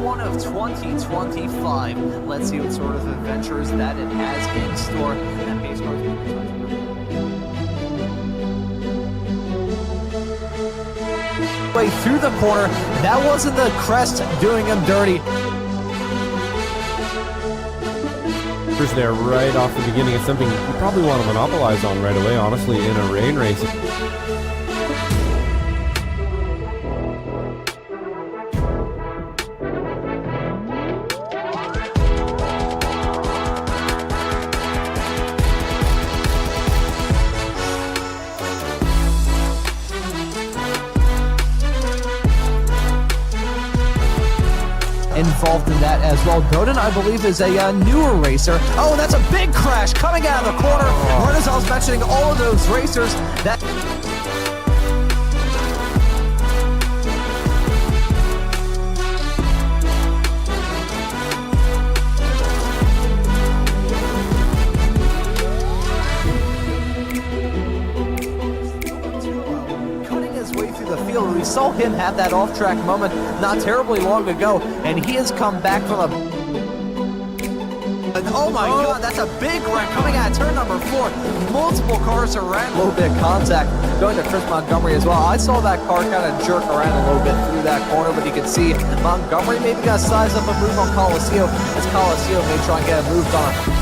one of 2025. Let's see what sort of adventures that it has in store. And pace cars way through the corner. That wasn't the crest doing him dirty. There right off the beginning. It's something you probably want to monopolize on right away, honestly, in a rain race. Involved in that as well. Godin, I believe, is a newer racer. Oh, that's a big crash coming out of the corner. Right as I was mentioning all of those racers that... We saw him have that off-track moment not terribly long ago, and he has come back from a... Oh my God, that's a big wreck coming out of turn number 4. Multiple cars around. A little bit of contact going to Chris Montgomery as well. I saw that car kind of jerk around a little bit through that corner, but you can see Montgomery maybe got to size up a move on Coliseo, as Coliseo may try and get a move on him.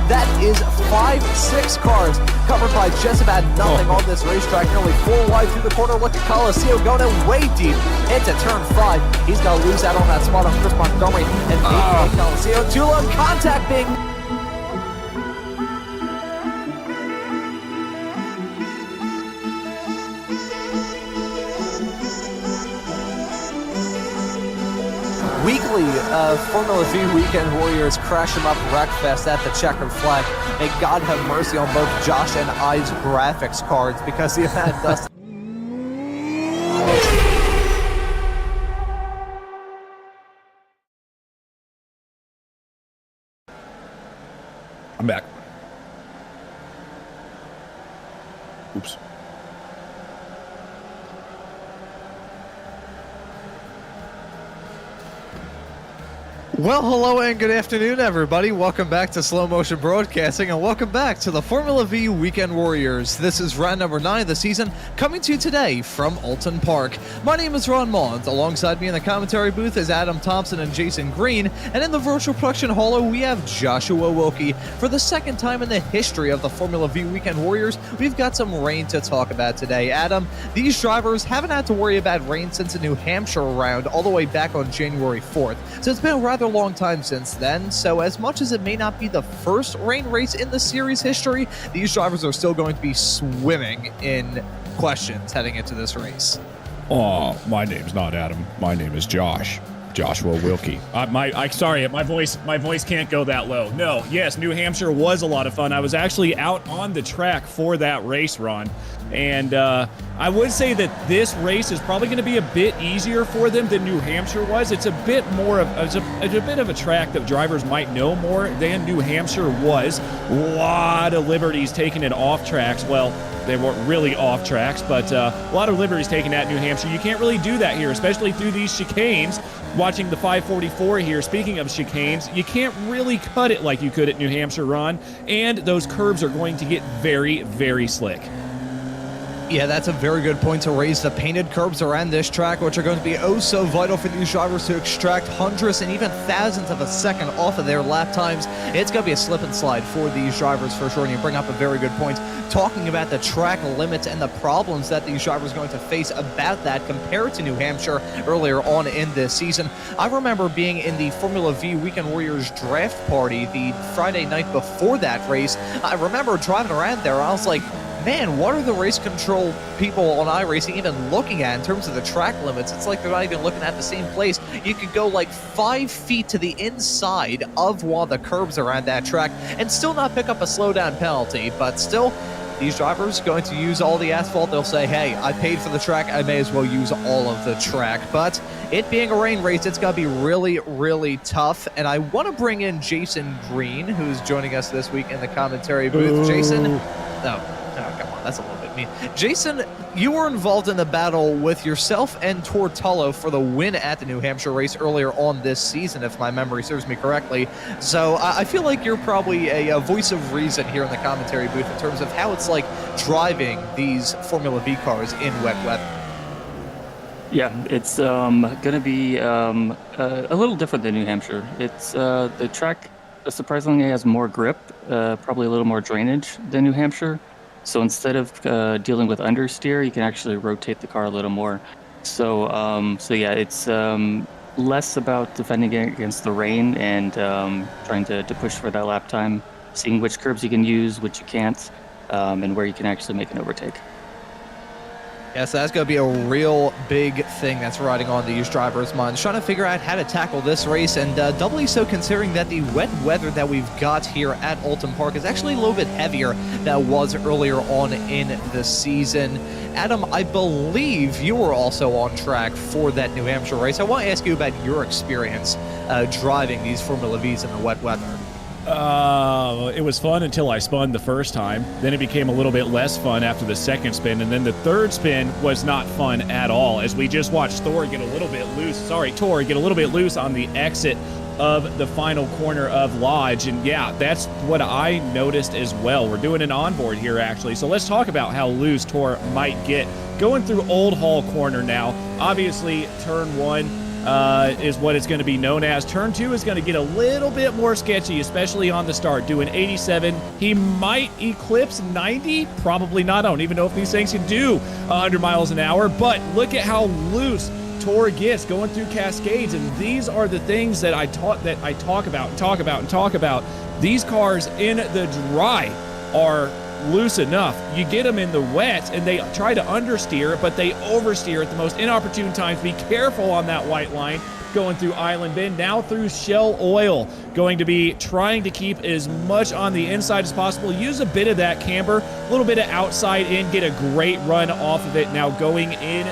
That is 5-6 cars covered by just about nothing on this racetrack. Nearly 4 wide through the corner. Look at Coliseo going way deep into turn 5. He's going to lose out on that spot on Chris Montgomery and maybe Coliseo. Too long contact being... Weekly Formula Vee Weekend Warriors crash him up wreckfest at the checkered flag. May God have mercy on both Josh and I's graphics cards because the event dust. I'm back. Oops. Well, hello and good afternoon, everybody. Welcome back to Slow Motion Broadcasting, and welcome back to the Formula Vee Weekend Warriors. This is round number 9 of the season, coming to you today from Oulton Park. My name is Ron Maunz. Alongside me in the commentary booth is Adam Thompson and Jason Green, and in the virtual production holo, we have Joshua Wilkie. For the second time in the history of the Formula Vee Weekend Warriors, we've got some rain to talk about today. Adam, these drivers haven't had to worry about rain since the New Hampshire round all the way back on January 4th, so it's been a rather long time since then. So as much as it may not be the first rain race in the series history, these drivers are still going to be swimming in questions heading into this race. Oh, my name's not Adam. My name is Josh. Joshua Wilkie. Sorry, my voice can't go that low. No, yes, New Hampshire was a lot of fun. I was actually out on the track for that race, Ron. And I would say that this race is probably going to be a bit easier for them than New Hampshire was. It's a bit more of a bit of a track that drivers might know more than New Hampshire was. A lot of liberties taken at off tracks. Well, they weren't really off tracks, but a lot of liberties taken at New Hampshire. You can't really do that here, especially through these chicanes. Watching the 544 here, speaking of chicanes, you can't really cut it like you could at New Hampshire, Ron, and those curbs are going to get very, very slick. Yeah, that's a very good point to raise. The painted curbs around this track, which are going to be oh so vital for these drivers to extract hundredths and even thousandths of a second off of their lap times. It's going to be a slip and slide for these drivers for sure, and you bring up a very good point talking about the track limits and the problems that these drivers are going to face about that compared to New Hampshire earlier on in this season. I remember being in the Formula Vee Weekend Warriors draft party the Friday night before that race. I remember driving around there, and I was like, man, what are the race control people on iRacing even looking at in terms of the track limits? It's like they're not even looking at the same place. You could go like 5 feet to the inside of one of the curbs around that track and still not pick up a slowdown penalty, but still, these drivers going to use all the asphalt. They'll say, hey, I paid for the track, I may as well use all of the track. But it being a rain race, it's going to be really, really tough. And I want to bring in Jason Green, who's joining us this week in the commentary booth. Jason, no, come on, that's a little bit mean. Jason, you were involved in the battle with yourself and Tortello for the win at the New Hampshire race earlier on this season, if my memory serves me correctly. So I feel like you're probably a voice of reason here in the commentary booth in terms of how it's like driving these Formula V cars in wet weather. Yeah, it's going to be a little different than New Hampshire. It's the track surprisingly has more grip, probably a little more drainage than New Hampshire. So instead of dealing with understeer, you can actually rotate the car a little more. So yeah, it's less about defending against the rain and trying to push for that lap time, seeing which curbs you can use, which you can't, and where you can actually make an overtake. Yeah, so that's going to be a real big thing that's riding on these drivers' minds, trying to figure out how to tackle this race, and doubly so considering that the wet weather that we've got here at Oulton Park is actually a little bit heavier than it was earlier on in the season. Adam, I believe you were also on track for that New Hampshire race. I want to ask you about your experience driving these Formula Vs in the wet weather. It was fun until I spun the first time. Then it became a little bit less fun after the second spin, and then the third spin was not fun at all, as we just watched Tor get a little bit loose on the exit of the final corner of Lodge. And yeah, that's what I noticed as well. We're doing an onboard here, actually. So let's talk about how loose Tor might get. Going through Old Hall Corner now. Obviously, turn 1 is what it's going to be known as. Turn 2 is going to get a little bit more sketchy, especially on the start. Doing 87. He might eclipse 90. Probably not. I don't even know if these things can do 100 miles an hour. But look at how loose Tor gets going through Cascades. And these are the things that I talk about. These cars in the dry are loose enough. You get them in the wet and they try to understeer, but they oversteer at the most inopportune times. Be careful on that white line going through Island Bend, now through Shell Oil. Going to be trying to keep as much on the inside as possible. Use a bit of that camber, a little bit of outside in, get a great run off of it. Now going in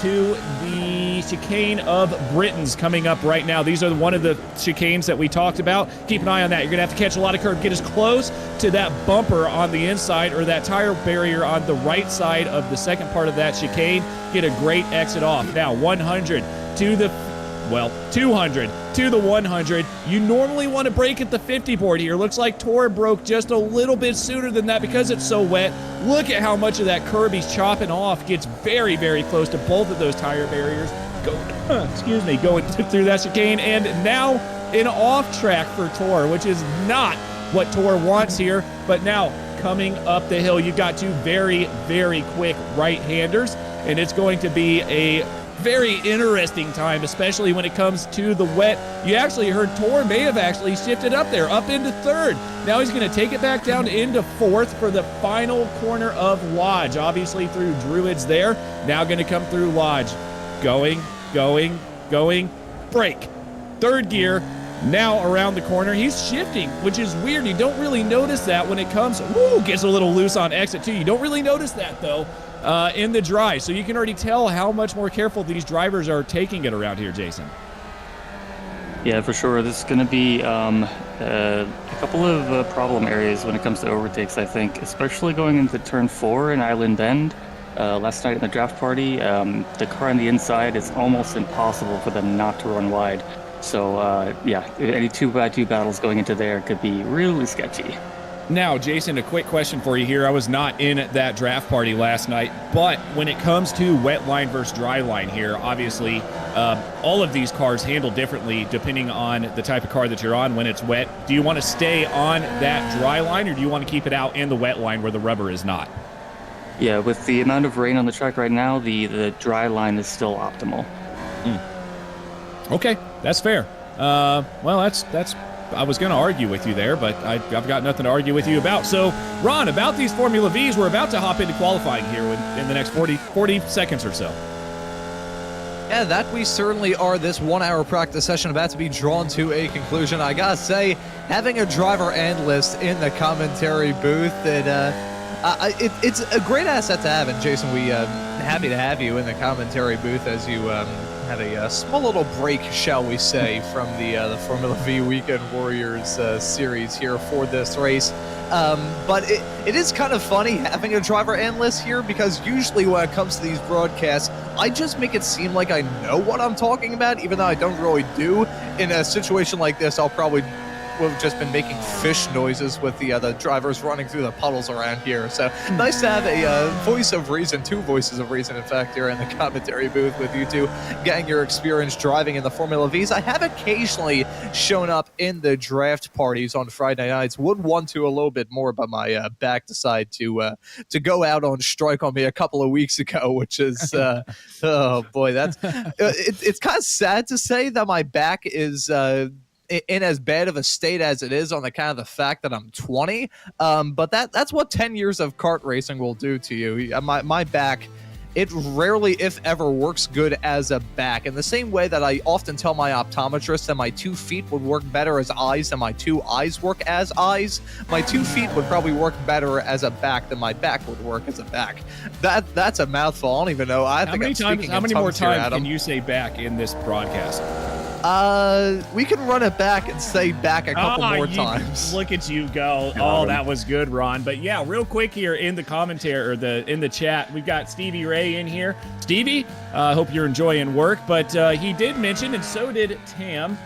to the chicane of Britain's coming up right now. These are one of the chicanes that we talked about. Keep an eye on that. You're going to have to catch a lot of curve. Get as close to that bumper on the inside or that tire barrier on the right side of the second part of that chicane. Get a great exit off. Now 100 to the 200 to the 100. You normally want to brake at the 50 board here. Looks like Tor broke just a little bit sooner than that because it's so wet. Look at how much of that curb he's chopping off. Gets very, very close to both of those tire barriers. Going through that chicane. And now an off track for Tor, which is not what Tor wants here. But now coming up the hill, you've got two very, very quick right-handers. And it's going to be a very interesting time, especially when it comes to the wet. You actually heard Tor may have actually shifted up there, up into third. Now he's going to take it back down into fourth for the final corner of Lodge. Obviously through Druids there. Now going to come through Lodge. Going, brake. Third gear. Now around the corner, he's shifting, which is weird. You don't really notice that when it comes, gets a little loose on exit too. You don't really notice that though. In the dry, so you can already tell how much more careful these drivers are taking it around here, Jason. Yeah, for sure. This is going to be a couple of problem areas when it comes to overtakes, I think, especially going into turn 4 in Island Bend. Last night in the draft party, the car on the inside, it's almost impossible for them not to run wide. So, yeah, any 2x2 battles going into there could be really sketchy. Now, Jason, a quick question for you here. I was not in that draft party last night, but when it comes to wet line versus dry line here, obviously, all of these cars handle differently depending on the type of car that you're on when it's wet. Do you want to stay on that dry line, or do you want to keep it out in the wet line where the rubber is not? Yeah, with the amount of rain on the track right now, the dry line is still optimal. Okay, that's fair. Well, that's I was going to argue with you there, but I've got nothing to argue with you about. So, Ron, about these Formula Vs, we're about to hop into qualifying here in the next 40 seconds or so. Yeah, that we certainly are. This 1 hour practice session about to be drawn to a conclusion. I gotta say, having a driver and list in the commentary booth, it's a great asset to have. And Jason, we happy to have you in the commentary booth as you have a small little break, shall we say, from the Formula Vee Weekend Warriors series here for this race. But it is kind of funny having a driver analyst here, because usually when it comes to these broadcasts, I just make it seem like I know what I'm talking about, even though I don't really do. In a situation like this, I'll probably have just been making fish noises with the drivers running through the puddles around here. So nice to have a voice of reason, two voices of reason, in fact, here in the commentary booth with you two, getting your experience driving in the Formula V's. I have occasionally shown up in the draft parties on Friday nights. Would want to a little bit more, but my back decided to go out on strike on me a couple of weeks ago, which is oh boy, that's it's kind of sad to say that my back is in as bad of a state as it is on the kind of the fact that I'm 20. But that's what 10 years of kart racing will do to you. My back, it rarely, if ever, works good as a back. In the same way that I often tell my optometrist that my 2 feet would work better as eyes than my 2 eyes work as eyes, my 2 feet would probably work better as a back than my back would work as a back. That's a mouthful. I don't even know. How many more times can you say back in this broadcast? We can run it back and say back a couple more times. Look at you go. Oh, that was good, Ron. But yeah, real quick here in the commentary, or in the chat, we've got Stevie Ray in here. Stevie, hope you're enjoying work. But he did mention, and so did Tam,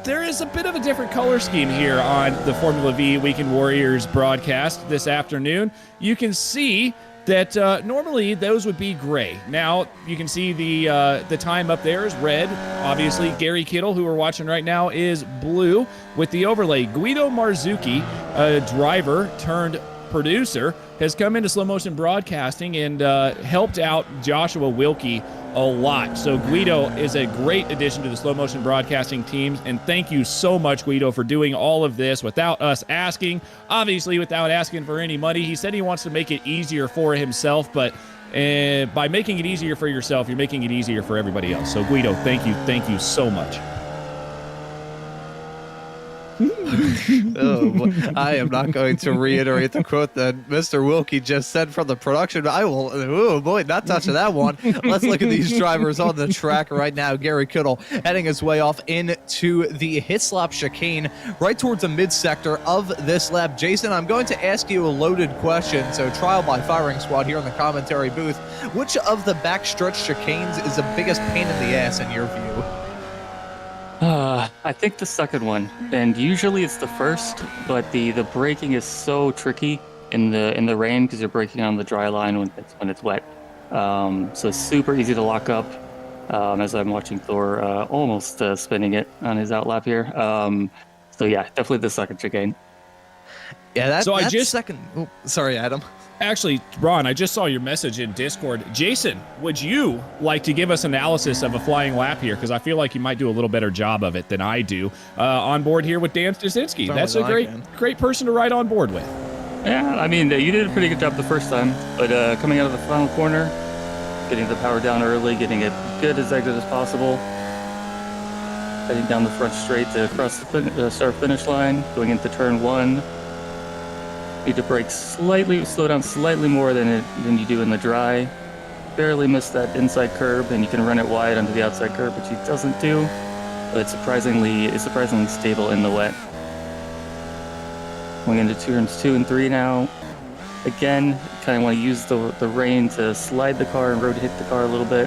there is a bit of a different color scheme here on the Formula Vee Weekend Warriors broadcast this afternoon. You can see that normally those would be gray. Now you can see the time up there is red. Obviously, Gary Kittle, who we're watching right now, is blue with the overlay. Guido Marzucchi, a driver turned producer, has come into slow motion broadcasting and helped out Joshua Wilkie a lot. So Guido is a great addition to the slow motion broadcasting team, and thank you so much, Guido, for doing all of this without us asking, obviously without asking for any money. He said he wants to make it easier for himself, but by making it easier for yourself, you're making it easier for everybody else. So Guido, thank you so much. Oh, boy. I am not going to reiterate the quote that Mr. Wilkie just said from the production. I will, oh boy, not touching that one. Let's look at these drivers on the track right now. Gary Kittle heading his way off into the Hislop chicane right towards the mid-sector of this lap. Jason, I'm going to ask you a loaded question, so trial by firing squad here in the commentary booth. Which of the backstretch chicanes is the biggest pain in the ass in your view? I think the second one, and usually it's the first, but the braking is so tricky in the rain because you're braking on the dry line when it's wet. So it's super easy to lock up. As I'm watching Thor almost spinning it on his outlap here. So yeah, definitely the second chicane. Yeah, second. Oh, sorry, Adam. Actually, Ron, I just saw your message in Discord. Jason, would you like to give us analysis of a flying lap here? Because I feel like you might do a little better job of it than I do. On board here with Dan Stasinski. That's a great person to ride on board with. Yeah, I mean, you did a pretty good job the first time, but coming out of the final corner, getting the power down early, getting it good as exit as possible, heading down the front straight to cross the start-finish line, going into turn 1. Need to brake slightly, slow down slightly more than you do in the dry. Barely miss that inside curb, and you can run it wide onto the outside curb, which he doesn't do. But it's surprisingly stable in the wet. Going into turns 2 and 3 now. Again, kind of want to use the rain to slide the car and rotate the car a little bit.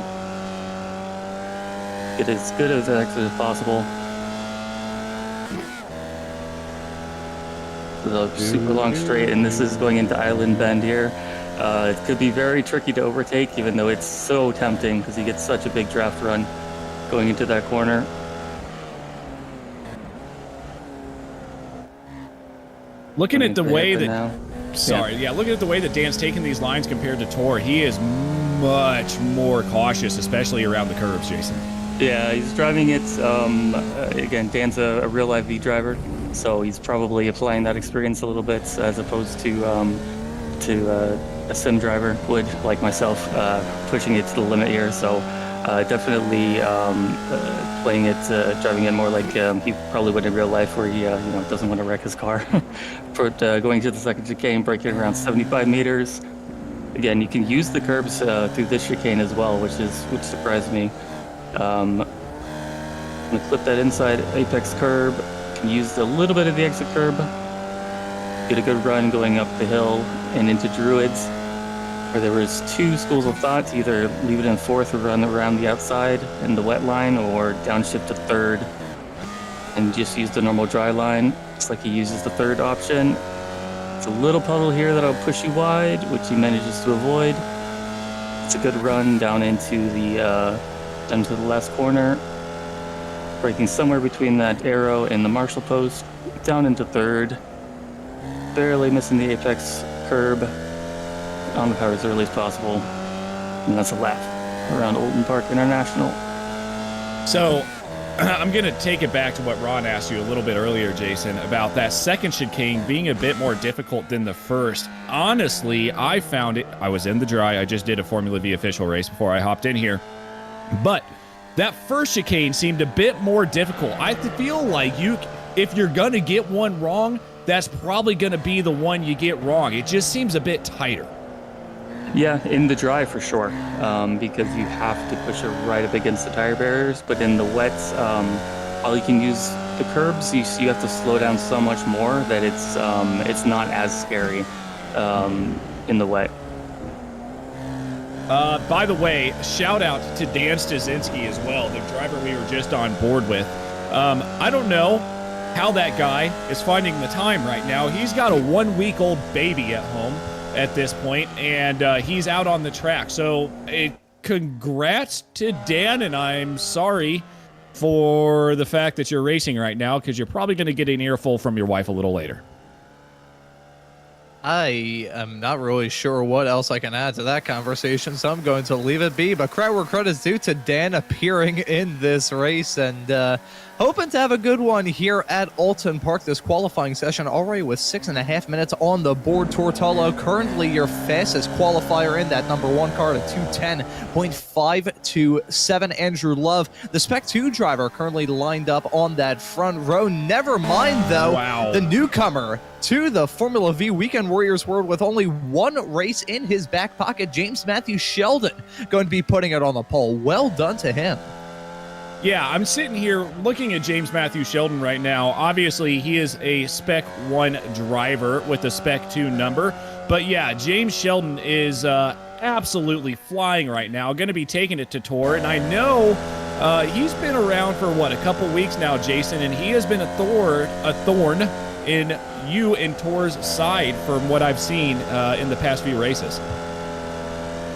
Get as good as exit as possible. The super long straight, and this is going into Island Bend here. It could be very tricky to overtake, even though it's so tempting because you get such a big draft run going into that corner. Looking at the way that looking at the way that Dan's taking these lines compared to Tor, he is much more cautious, especially around the curves, Jason. Yeah, he's driving it. Again, Dan's a real live V driver, so he's probably applying that experience a little bit as opposed to a sim driver would, like myself, pushing it to the limit here. So definitely playing it, driving it more like he probably would in real life, where he doesn't want to wreck his car. But going to the second chicane, braking around 75 meters. Again, you can use the curbs through this chicane as well, which surprised me. I'm gonna clip that inside apex curb. Can use a little bit of the exit curb. Get a good run going up the hill and into Druids, where there was 2 schools of thought: either leave it in 4th or run around the outside in the wet line, or downshift to 3rd and just use the normal dry line. Looks like he uses the 3rd option. It's a little puddle here that'll push you wide, which he manages to avoid. It's a good run down into the last corner, breaking somewhere between that arrow and the marshal post, down into 3rd, barely missing the apex curb on the power as early as possible, and that's a lap around Oulton Park International. So I'm going to take it back to what Ron asked you a little bit earlier, Jason, about that second chicane being a bit more difficult than the first. Honestly, I found it. I was in the dry. I just did a Formula Vee official race before I hopped in here. But that first chicane seemed a bit more difficult. I feel like if you're going to get one wrong, that's probably going to be the one you get wrong. It just seems a bit tighter. Yeah, in the dry for sure, because you have to push it right up against the tire barriers. But in the wets, while you can use the curbs, you have to slow down so much more that it's not as scary in the wet. By the way, shout out to Dan Stasinski as well, the driver we were just on board with. I don't know how that guy is finding the time right now. He's got a 1-week-old baby at home at this point, and he's out on the track. So congrats to Dan, and I'm sorry for the fact that you're racing right now, because you're probably going to get an earful from your wife a little later. I am not really sure what else I can add to that conversation, so I'm going to leave it be. But credit where credit's due to Dan appearing in this race, and hoping to have a good one here at Oulton Park. This qualifying session already with 6.5 minutes on the board. Tortolo currently your fastest qualifier in that number 1 car at 2:10.527. Andrew Love, the Spec 2 driver, currently lined up on that front row. Never mind, though, the newcomer to the Formula Vee Weekend Warriors world with only 1 race in his back pocket, James Matthew Sheldon, going to be putting it on the pole. Well done to him. Yeah, I'm sitting here looking at James Matthew Sheldon right now. Obviously, he is a Spec 1 driver with a Spec 2 number. But yeah, James Sheldon is absolutely flying right now. Going to be taking it to Tor. And I know he's been around for, a couple weeks now, Jason, and he has been a thorn in you and Tor's side from what I've seen in the past few races.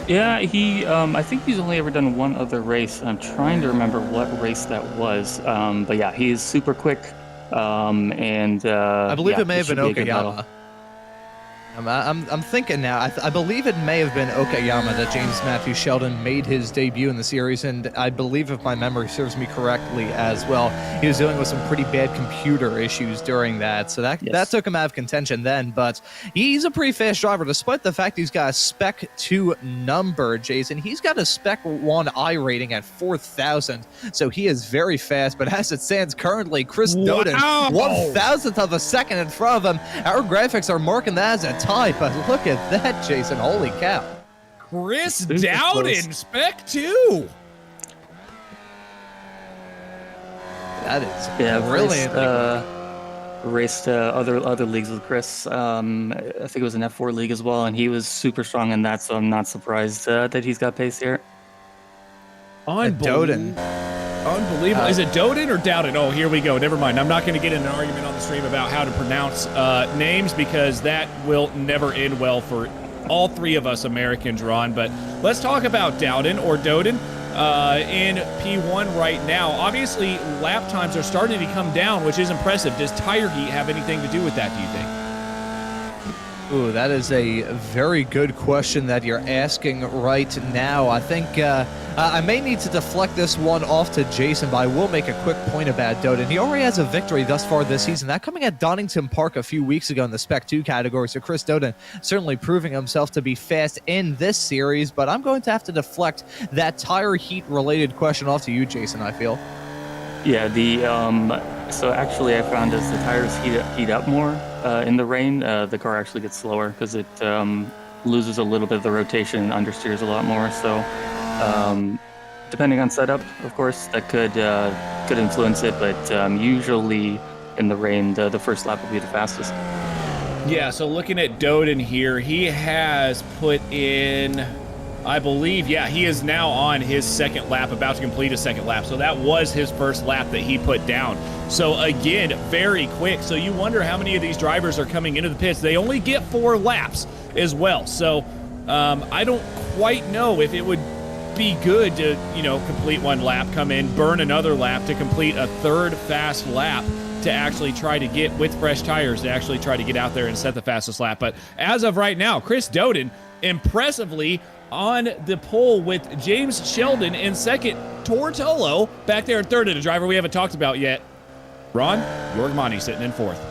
Yeah, I think he's only ever done 1 other race. I'm trying to remember what race that was. But yeah, he is super quick. And I believe it may have been Okayama. I'm thinking now. I believe it may have been Okayama that James Matthew Sheldon made his debut in the series, and I believe, if my memory serves me correctly as well, he was dealing with some pretty bad computer issues during that, so that took him out of contention then. But he's a pretty fast driver, despite the fact he's got a Spec 2 number, Jason. He's got a Spec 1 I rating at 4,000, so he is very fast. But as it stands currently, Chris Doden, 1,000th of a second in front of him. Our graphics are marking that as a tie, but look at that, Jason. Holy cow. Chris Dowden, Spec 2. That is brilliant. Raced other leagues with Chris. I think it was an F4 league as well, and he was super strong in that, so I'm not surprised that he's got pace here. Doden. Unbelievable. Is it Doden or Dowden? Oh, here we go. Never mind. I'm not going to get in an argument on the stream about how to pronounce names, because that will never end well for all 3 of us Americans, Ron. But let's talk about Dowden or Doden in P1 right now. Obviously, lap times are starting to come down, which is impressive. Does tire heat have anything to do with that, do you think? Ooh, that is a very good question that you're asking right now. I think I may need to deflect this one off to Jason, but I will make a quick point about Doden. He already has a victory thus far this season, that coming at Donington Park a few weeks ago in the Spec 2 category. So Chris Doden certainly proving himself to be fast in this series, but I'm going to have to deflect that tire heat related question off to you, Jason, I feel. Yeah, so actually I found as the tires heat up more in the rain, the car actually gets slower because it loses a little bit of the rotation and understeers a lot more. So depending on setup, of course, that could influence it. But usually in the rain, the first lap will be the fastest. Yeah, so looking at Doden here, he has put in, I believe, yeah, he is now on his second lap, about to complete a second lap. So that was his first lap that he put down. So again, very quick. So you wonder how many of these drivers are coming into the pits. They only get 4 laps as well. So I don't quite know if it would be good to, complete 1 lap, come in, burn another lap to complete a third fast lap to actually try to get, with fresh tires, to actually try to get out there and set the fastest lap. But as of right now, Chris Doden impressively on the pole with James Sheldon in second, Tortolo back there in third, and a driver we haven't talked about yet, Ron Jorgmani sitting in fourth.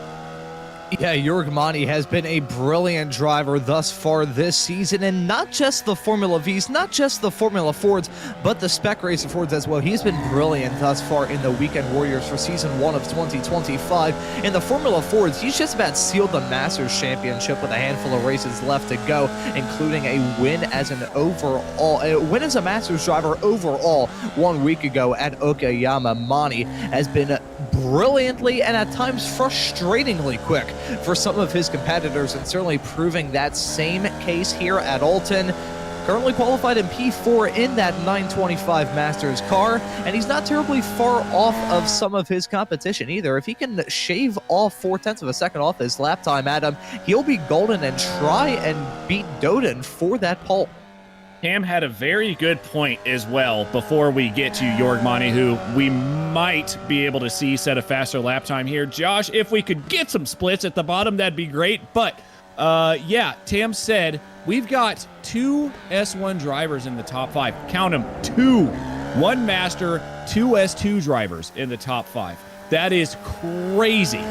Yeah, Jorgmani has been a brilliant driver thus far this season, and not just the Formula V's, not just the Formula Fords, but the Spec Racer Fords as well. He's been brilliant thus far in the Weekend Warriors for Season 1 of 2025. In the Formula Fords, he's just about sealed the Masters Championship with a handful of races left to go, including a win as a Masters driver overall 1 week ago at Okayama. Mani has been brilliantly and at times frustratingly quick for some of his competitors, and certainly proving that same case here at Oulton. Currently qualified in P4 in that 925 Masters car, and he's not terribly far off of some of his competition either. If he can shave off 0.4 of a second off his lap time, Adam, he'll be golden and try and beat Doden for that pole. Cam had a very good point as well before we get to Jorgmani, who we might be able to see set a faster lap time here. Josh, if we could get some splits at the bottom, that'd be great. But, yeah, Tam said we've got 2 S1 drivers in the top 5. Count them, 2. 1 Master, 2 S2 drivers in the top 5. That is crazy.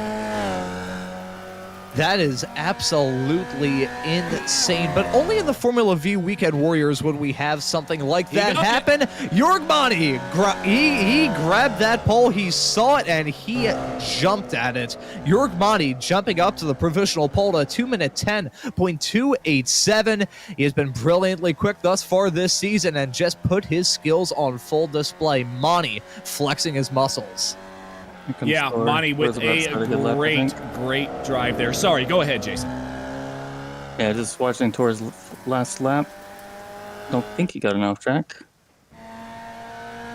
That is absolutely insane, but only in the Formula V Weekend Warriors would we have something like that happen. Jorgmani, he grabbed that pole, he saw it, and he jumped at it. Jorgmani jumping up to the provisional pole to 2-minute 10.287. He has been brilliantly quick thus far this season and just put his skills on full display. Mani flexing his muscles. Yeah, Monty with a great drive there. Sorry, go ahead, Jason. Yeah, just watching Tor's last lap. Don't think he got an off track.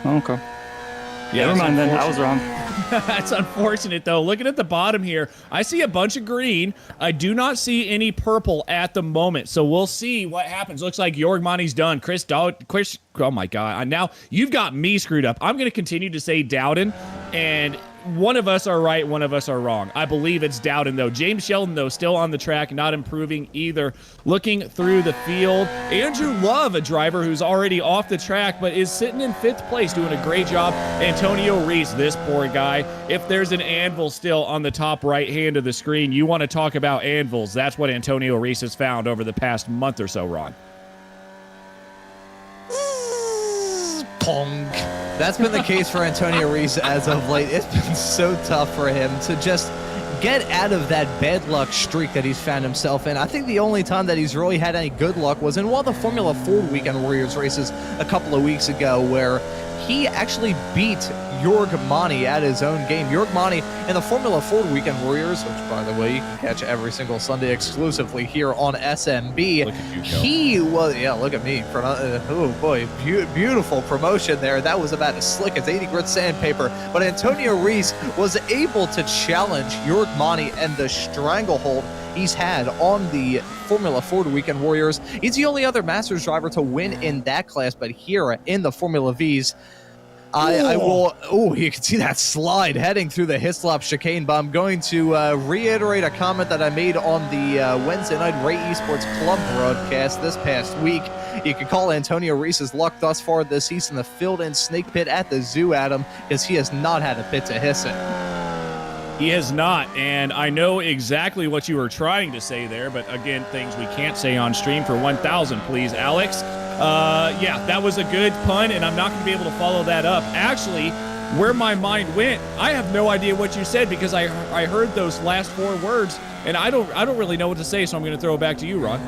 Okay. Yeah, never mind then. I was wrong. That's unfortunate, though. Looking at the bottom here, I see a bunch of green. I do not see any purple at the moment, so we'll see what happens. Looks like Jorgmani's done. Chris, oh my God. Now you've got me screwed up. I'm going to continue to say Dowden, and one of us are right, one of us are wrong. I believe it's Dowden, though. James Sheldon, though, still on the track, not improving either. Looking through the field, Andrew Love, a driver who's already off the track, but is sitting in 5th place, doing a great job. Antonio Reese, this poor guy. If there's an anvil still on the top right hand of the screen, you want to talk about anvils. That's what Antonio Reese has found over the past month or so, Ron. Pong. That's been the case for Antonio Reese as of late. It's been so tough for him to just get out of that bad luck streak that he's found himself in. I think the only time that he's really had any good luck was in one of the Formula Ford Weekend Warriors races a couple of weeks ago, where he actually beat Jorgmani at his own game. Jorgmani in the Formula Ford Weekend Warriors, which, by the way, you can catch every single Sunday exclusively here on SMB. Look at you, He was, yeah, look at me. Oh, boy, beautiful promotion there. That was about as slick as 80 grit sandpaper. But Antonio Reese was able to challenge Jorgmani and the stranglehold he's had on the Formula Ford Weekend Warriors. He's the only other Masters driver to win in that class, but here in the Formula V's, I will, you can see that slide heading through the Hislop chicane, but I'm going to reiterate a comment that I made on the Wednesday night Ray Esports Club broadcast this past week. You can call Antonio Reese's luck thus far this season the filled-in snake pit at the zoo, Adam, because he has not had a pit to hiss it. He has not, and I know exactly what you were trying to say there, but again, things we can't say on stream for 1,000, please, Alex. Yeah, that was a good pun, and I'm not going to be able to follow that up. Actually, where my mind went, I have no idea what you said, because I heard those last 4 words, and I don't really know what to say, so I'm going to throw it back to you, Ron.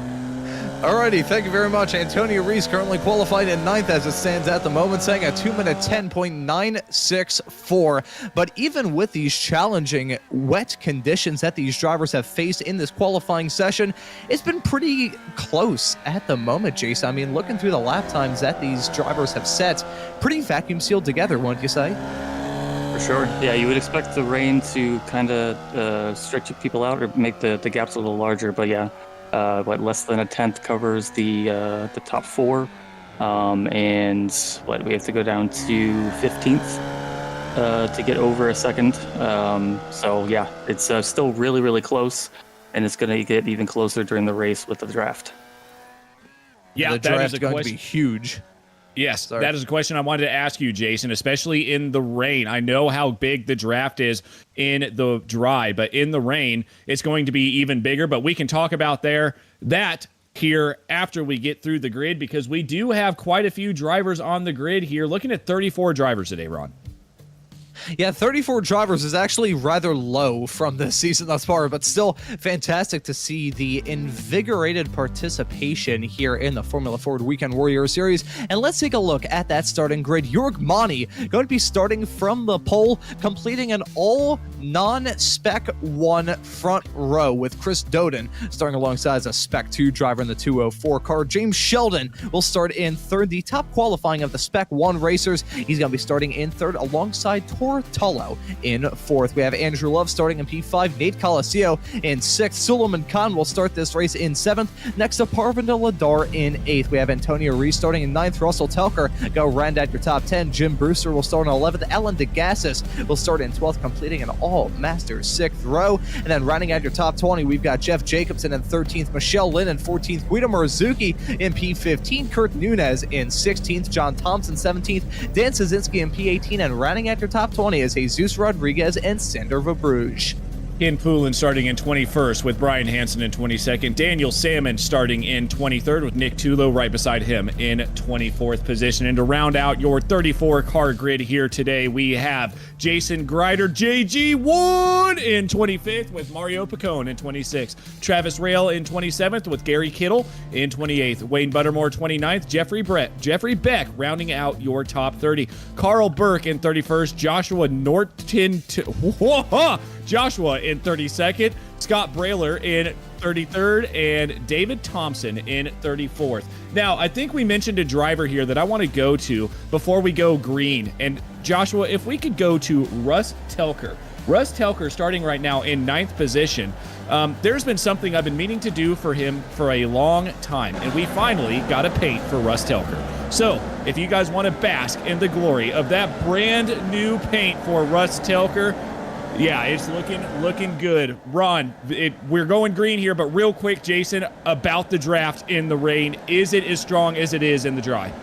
Alrighty, thank you very much. Antonio Reese currently qualified in 9th as it stands at the moment, saying a 2-minute 10.964. But even with these challenging wet conditions that these drivers have faced in this qualifying session, it's been pretty close at the moment, Jason. I mean, looking through the lap times that these drivers have set, pretty vacuum sealed together, wouldn't you say? For sure. Yeah, you would expect the rain to kind of stretch people out or make the gaps a little larger, but yeah. Less than a tenth covers the top 4, and we have to go down to 15th to get over a second. So yeah, it's still really, really close, and it's going to get even closer during the race with the draft. Yeah, the draft is going to be huge. Yes, that is a question I wanted to ask you, Jason, especially in the rain. I know how big the draft is in the dry, but in the rain, it's going to be even bigger. But we can talk about that here after we get through the grid, because we do have quite a few drivers on the grid here. Looking at 34 drivers today, Ron. Yeah, 34 drivers is actually rather low from this season thus far, but still fantastic to see the invigorated participation here in the Formula Ford Weekend Warrior Series. And let's take a look at that starting grid. Jörg Mani going to be starting from the pole, completing an all non-Spec 1 front row with Chris Doden starting alongside as a Spec 2 driver in the 204 car. James Sheldon will start in third, the top qualifying of the Spec 1 racers. He's going to be starting in third alongside Tor Tullo in fourth. We have Andrew Love starting in P5, Nate Colasio in sixth. Suleiman Khan will start this race in seventh. Next to Parvinder Ladar in eighth. We have Antonio Reese starting in ninth. Russell Telker go round at your top 10. Jim Brewster will start in 11th. Ellen DeGassis will start in 12th, completing an all-Masters sixth row. And then rounding out your top 20, we've got Jeff Jacobson in 13th, Michelle Lynn in 14th, Guido Murazuki in P15, Kurt Nunez in 16th, John Thompson 17th, Dan Szynski in P18, and rounding out your top 20 is Jesus Rodriguez and Sander Verbruge. Ken Poulin starting in 21st with Brian Hansen in 22nd. Daniel Salmon starting in 23rd with Nick Tulo right beside him in 24th position. And to round out your 34-car grid here today, we have Jason Greider, JG1 in 25th with Mario Picone in 26th. Travis Rail in 27th with Gary Kittle in 28th. Wayne Buttermore 29th. Jeffrey Beck rounding out your top 30. Carl Burke in 31st. Joshua Norton. Joshua in 32nd, Scott Brailer in 33rd, and David Thompson in 34th. Now, I think we mentioned a driver here that I want to go to before we go green. And Joshua, if we could go to Russ Telker. Russ Telker starting right now in 9th position. There's been something I've been meaning to do for him for a long time, and we finally got a paint for Russ Telker. So, if you guys want to bask in the glory of that brand new paint for Russ Telker, yeah, it's looking good. Ron, we're going green here, but real quick, Jason, about the draft in the rain. Is it as strong as it is in the dry?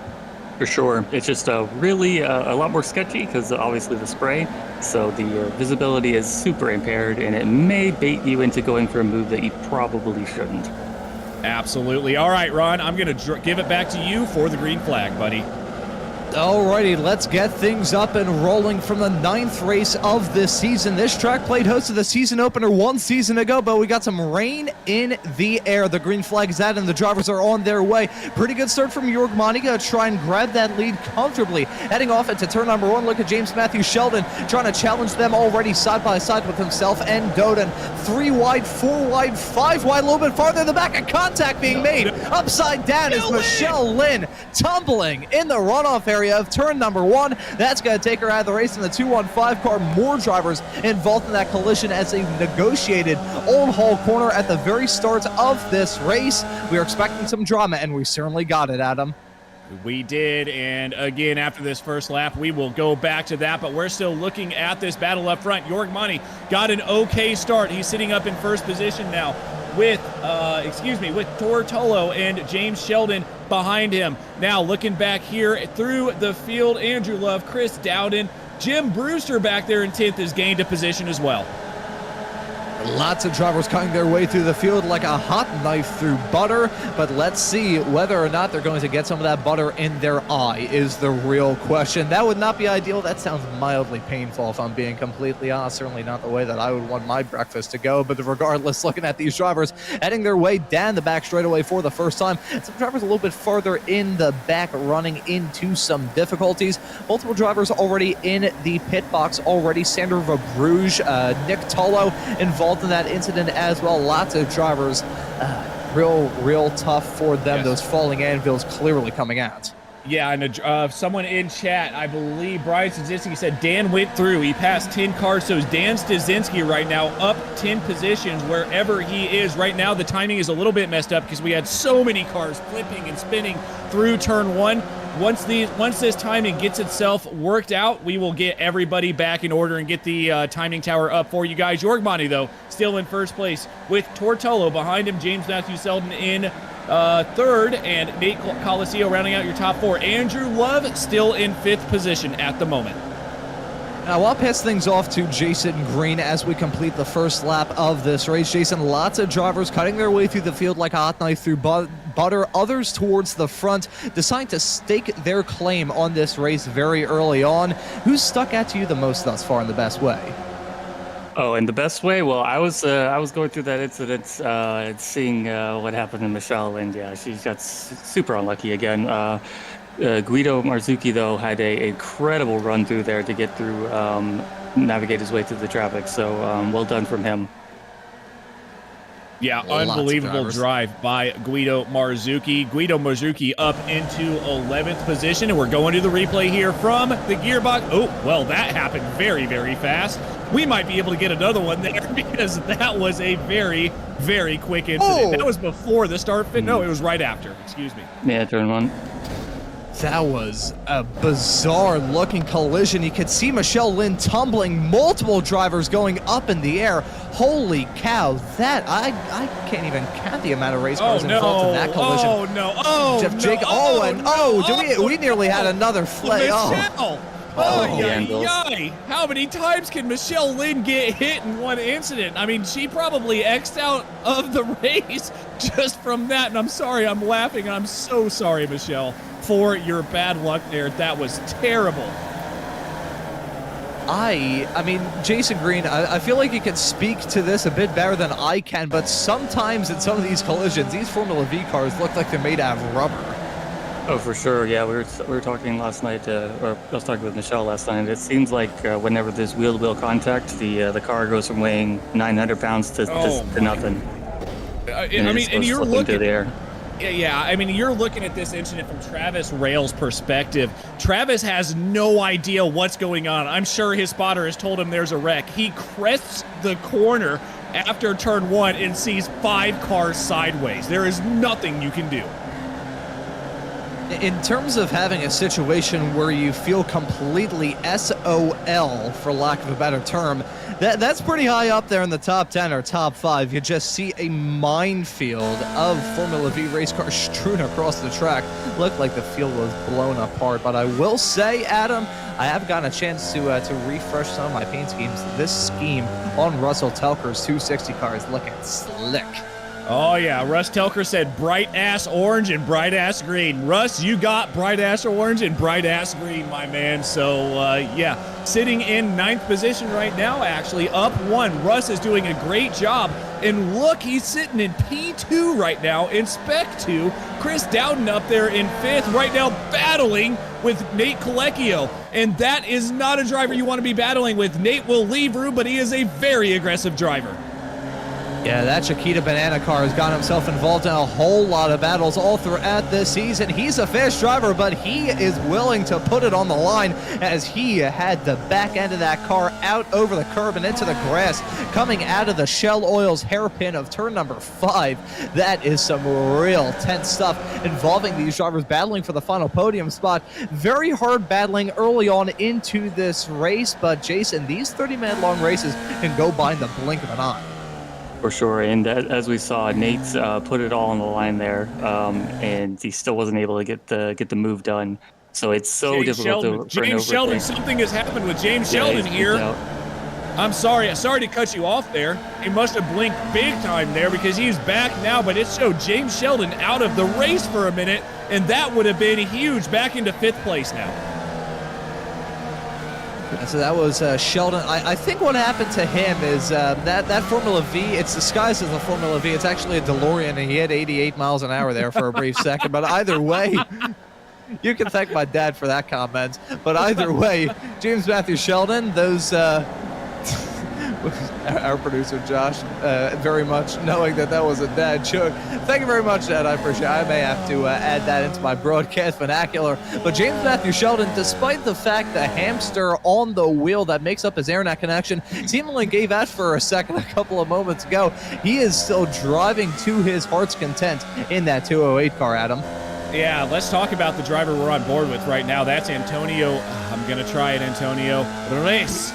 For sure. It's just really a lot more sketchy because obviously the spray. So the visibility is super impaired, and it may bait you into going for a move that you probably shouldn't. Absolutely. All right, Ron, I'm going to give it back to you for the green flag, buddy. Alrighty, let's get things up and rolling from the 9th race of this season. This track played host to the season opener 1 season ago, but we got some rain in the air. The green flag is out and the drivers are on their way. Pretty good start from Jörg Mani, to try and grab that lead comfortably. Heading off into turn number 1, look at James Matthew Sheldon trying to challenge them already side by side with himself and Doden. 3 wide, 4 wide, 5 wide, a little bit farther in the back, and contact being made. Upside down is Michelle Lynn tumbling in the runoff area of turn number 1. That's going to take her out of the race in the 215 car. More drivers involved in that collision as they negotiated Old Hall Corner at the very start of this race. We are expecting some drama, and we certainly got it, Adam. We did, and again, after this first lap, we will go back to that, but we're still looking at this battle up front. Jörg Mani got an okay start. He's sitting up in first position now with Tortolo and James Sheldon behind him. Now looking back here through the field, Andrew Love, Chris Dowden, Jim Brewster back there in 10th has gained a position as well. Lots of drivers cutting their way through the field like a hot knife through butter, but let's see whether or not they're going to get some of that butter in their eye is the real question. That would not be ideal. That sounds mildly painful if I'm being completely honest. Certainly not the way that I would want my breakfast to go, but regardless, looking at these drivers heading their way down the back straightaway for the first time. Some drivers a little bit farther in the back running into some difficulties. Multiple drivers already in the pit box already. Sander Verbruge, Nick Tolo involved in that incident as well. Lots of drivers, real tough for them. Yes. Those falling anvils clearly coming out. Yeah, and someone in chat, I believe Brian Stazinski said Dan went through. He passed 10 cars, so it's Dan Stazinski right now up 10 positions wherever he is. Right now, the timing is a little bit messed up because we had so many cars flipping and spinning through turn one. Once this timing gets itself worked out, we will get everybody back in order and get the timing tower up for you guys. Jorgmani, though, still in first place with Tortolo behind him. James Matthew Selden in third, and Nate Coliseo rounding out your top four. Andrew Love still in fifth position at the moment. Now I'll pass things off to Jason Green as we complete the first lap of this race. Jason, lots of drivers cutting their way through the field like a hot knife through butter. Others towards the front decide to stake their claim on this race very early on. Who's stuck out to you the most thus far in the best way? Oh, in the best way? Well, I was going through that incident and seeing what happened to Michelle, and yeah, she got super unlucky again. Guido Marzucchi, though, had an incredible run through there to get through, navigate his way through the traffic. So well done from him. Yeah, unbelievable drive by Guido Marzucchi. Guido Marzucchi up into 11th position, and we're going to the replay here from the gearbox. Oh, well, that happened very, very fast. We might be able to get another one there because that was a very, very quick incident. Oh. That was before the start fit. No, it was right after. Excuse me. Yeah, turn one. That was a bizarre-looking collision. You could see Michelle Lynn tumbling, multiple drivers going up in the air. Holy cow, that, I can't even count the amount of race cars involved in that collision. Oh, no. Oh, Jeff Jake, we nearly had another flay. Michelle. Yay. How many times can Michelle Lynn get hit in one incident? I mean, she probably X'd out of the race just from that. And I'm sorry, I'm laughing. I'm so sorry, Michelle, for your bad luck there. That was terrible. I mean, Jason Green, I feel like you can speak to this a bit better than I can, but sometimes in some of these collisions, these Formula V cars look like they're made out of rubber. Oh, for sure. Yeah, we were talking last night, or I was talking with Michelle last night. It seems like whenever there's wheel-to-wheel contact, the car goes from weighing 900 pounds to nothing. And you're looking through the air. Yeah, I mean, you're looking at this incident from Travis Rail's perspective. Travis has no idea what's going on. I'm sure his spotter has told him there's a wreck. He crests the corner after turn one and sees 5 cars sideways. There is nothing you can do. In terms of having a situation where you feel completely SOL, for lack of a better term, that's pretty high up there in the top 10 or top 5. You just see a minefield of Formula V race cars strewn across the track. Looked like the field was blown apart, but I will say, Adam, I have gotten a chance to refresh some of my paint schemes. This scheme on Russell Telker's 260 car is looking slick. Oh, yeah. Russ Telker said bright-ass orange and bright-ass green. Russ, you got bright-ass orange and bright-ass green, my man. So, yeah, sitting in 9th position right now, actually, up 1. Russ is doing a great job. And look, he's sitting in P2 right now in Spec 2. Chris Dowden up there in 5th right now battling with Nate Colecchio. And that is not a driver you want to be battling with. Nate will leave room, but he is a very aggressive driver. Yeah, that Chiquita Banana car has gotten himself involved in a whole lot of battles all throughout this season. He's a fast driver, but he is willing to put it on the line as he had the back end of that car out over the curb and into the grass, coming out of the Shell Oil's hairpin of turn number 5. That is some real tense stuff involving these drivers battling for the final podium spot. Very hard battling early on into this race, but Jason, these 30-minute long races can go by in the blink of an eye. For sure, and as we saw, Nate's put it all on the line there, and he still wasn't able to get the move done. So it's so difficult for an overtake. James Sheldon, something has happened with James Sheldon here. I'm sorry to cut you off there. He must have blinked big time there because he's back now, but it showed James Sheldon out of the race for a minute, and that would have been huge, back into 5th place now. So that was Sheldon. I think what happened to him is that Formula V, it's disguised as a Formula V. It's actually a DeLorean, and he had 88 miles an hour there for a brief second. But either way, you can thank my dad for that comment. But either way, James Matthew Sheldon, those... our producer Josh, very much knowing that was a dad joke. Thank you very much, Dad. I appreciate it. I may have to add that into my broadcast vernacular. But James Matthew Sheldon, despite the fact the hamster on the wheel that makes up his AirNet connection seemingly gave out for a second a couple of moments ago, he is still driving to his heart's content in that 208 car, Adam. Yeah, let's talk about the driver we're on board with right now. That's Antonio. I'm going to try it, Antonio Race.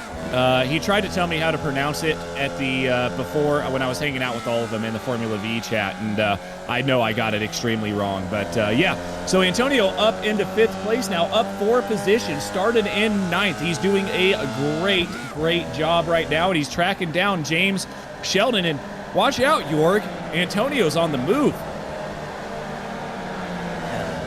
He tried to tell me how to pronounce it at the before when I was hanging out with all of them in the Formula Vee chat, and I know I got it extremely wrong. But yeah, so Antonio up into 5th place now, up 4 positions, started in 9th. He's doing a great job right now, and he's tracking down James Sheldon. And watch out, Jorg, Antonio's on the move.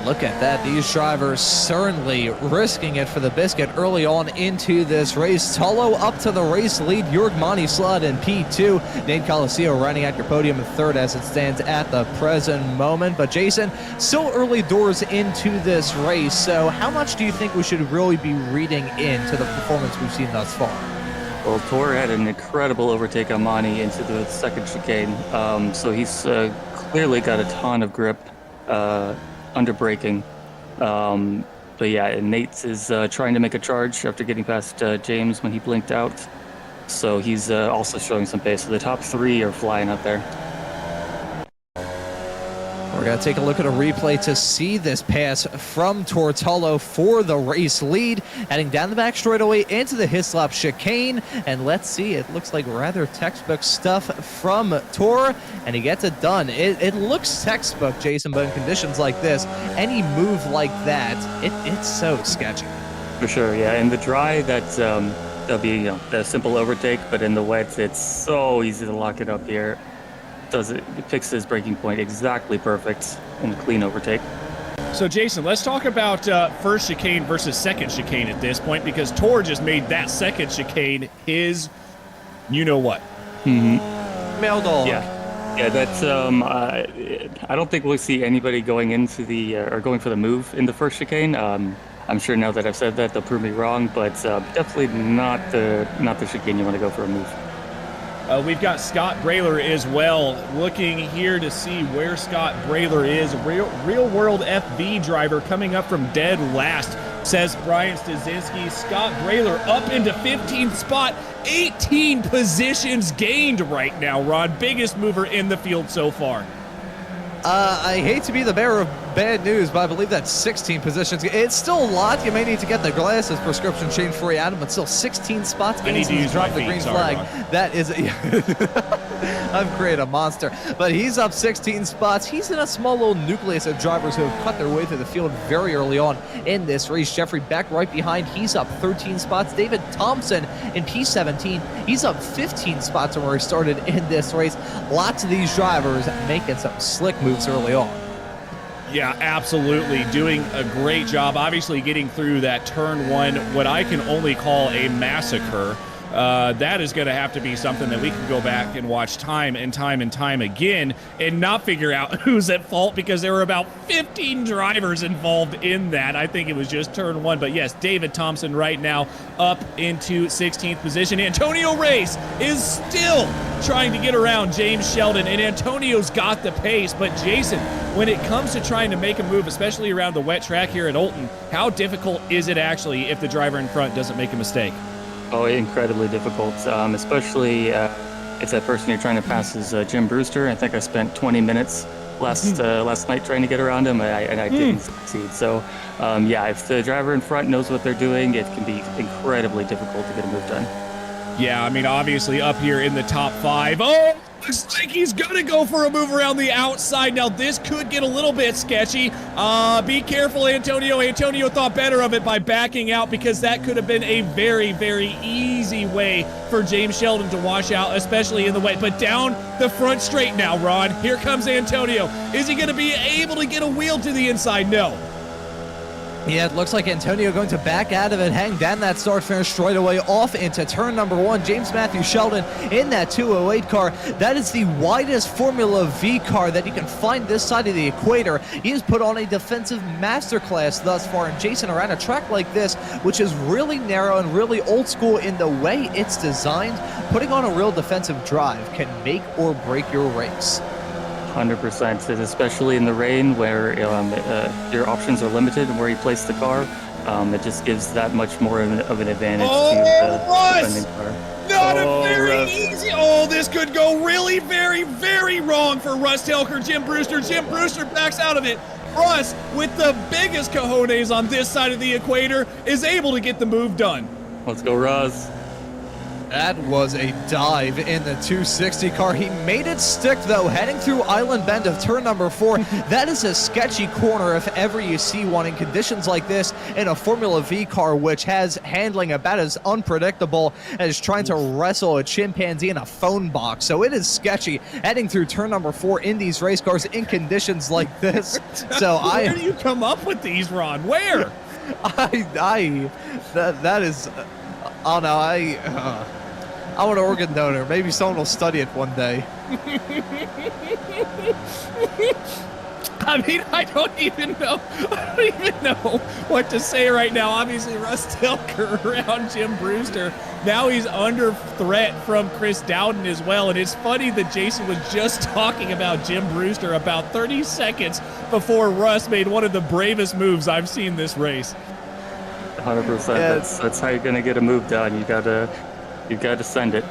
Look at that. These drivers certainly risking it for the biscuit early on into this race. Tullo up to the race lead. Jorg Slud in P2. Nate Coliseo running at your podium in 3rd as it stands at the present moment. But Jason, still early doors into this race. So how much do you think we should really be reading into the performance we've seen thus far? Well, Tor had an incredible overtake on Mani into the 2nd chicane. So he's clearly got a ton of grip under braking. But yeah, and Nate is trying to make a charge after getting past James when he blinked out. So he's also showing some pace. So the top 3 are flying up there. We're going to take a look at a replay to see this pass from Tortullo for the race lead, heading down the back straightaway into the Hislop chicane. And let's see, it looks like rather textbook stuff from Tor, and he gets it done. It looks textbook, Jason, but in conditions like this, any move like that, it's so sketchy. For sure, yeah. In the dry, that'll be a simple overtake, but in the wet, it's so easy to lock it up here. It picks his braking point exactly perfect in a clean overtake. So Jason, let's talk about 1st chicane versus 2nd chicane at this point, because Tor just made that 2nd chicane his you-know-what. Mm-hmm. Male dog. Yeah, that's I don't think we'll see anybody going into the or going for the move in the 1st chicane. I'm sure now that I've said that they'll prove me wrong, but definitely not the chicane you want to go for a move. We've got Scott Brayler as well, looking here to see where Scott Brayler is. Real World FV driver coming up from dead last, says Brian Stasinski. Scott Brayler up into 15th spot, 18 positions gained right now, Ron. Biggest mover in the field so far. I hate to be the bearer of bad news, but I believe that's 16 positions. It's still a lot. You may need to get the glasses prescription changed for you, Adam, but still 16 spots. I need to use drop my the feet. green Sorry, flag. Ron. That is, I've created a monster. But he's up 16 spots. He's in a small little nucleus of drivers who have cut their way through the field very early on in this race. Jeffrey Beck right behind. He's up 13 spots. David Thompson in P17. He's up 15 spots from where he started in this race. Lots of these drivers making some slick moves early on. Yeah, absolutely. Doing a great job. Obviously getting through that turn 1, what I can only call a massacre. That is going to have to be something that we can go back and watch time and time and time again and not figure out who's at fault, because there were about 15 drivers involved in that. I think it was just turn 1. But yes, David Thompson right now up into 16th position. Antonio Reyes is still trying to get around James Sheldon, and Antonio's got the pace. But Jason, when it comes to trying to make a move, especially around the wet track here at Oulton, how difficult is it actually if the driver in front doesn't make a mistake? Oh, incredibly difficult, especially if that person you're trying to pass is Jim Brewster. I think I spent 20 minutes last night trying to get around him, and I didn't succeed. So, yeah, if the driver in front knows what they're doing, it can be incredibly difficult to get a move done. Yeah, I mean, obviously up here in the top 5. Oh, Looks like he's gonna go for a move around the outside. Now this could get a little bit sketchy. Be careful, Antonio. Antonio thought better of it by backing out because that could have been a very, very easy way for James Sheldon to wash out, especially in the wet. But down the front straight now, Ron. Here comes Antonio. Is he gonna be able to get a wheel to the inside? No. Yeah, it looks like Antonio going to back out of it, hang down that start finish straight away off into turn number 1. James Matthew Sheldon in that 208 car. That is the widest Formula V car that you can find this side of the equator. He has put on a defensive masterclass thus far. And Jason, around a track like this, which is really narrow and really old school in the way it's designed, putting on a real defensive drive can make or break your race. 100%, and especially in the rain where your options are limited and where you place the car, it just gives that much more of an advantage to the defending car. Not a very easy. Oh, this could go really very, very wrong for Russ Telker. Jim Brewster. Jim Brewster backs out of it. Russ, with the biggest cojones on this side of the equator, is able to get the move done. Let's go, Russ. That was a dive in the 260 car. He made it stick, though, heading through Island Bend of turn number 4. That is a sketchy corner if ever you see one in conditions like this in a Formula V car, which has handling about as unpredictable as trying to wrestle a chimpanzee in a phone box. So it is sketchy heading through turn number 4 in these race cars in conditions like this. So Where do you come up with these, Ron? Where? That is... Oh no, I'm an organ donor. Maybe someone will study it one day. I mean, I don't even know what to say right now. Obviously, Russ Telker around Jim Brewster. Now he's under threat from Chris Dowden as well. And it's funny that Jason was just talking about Jim Brewster about 30 seconds before Russ made one of the bravest moves I've seen this race. 100%. Yeah. That's how you're gonna get a move done. You gotta send it.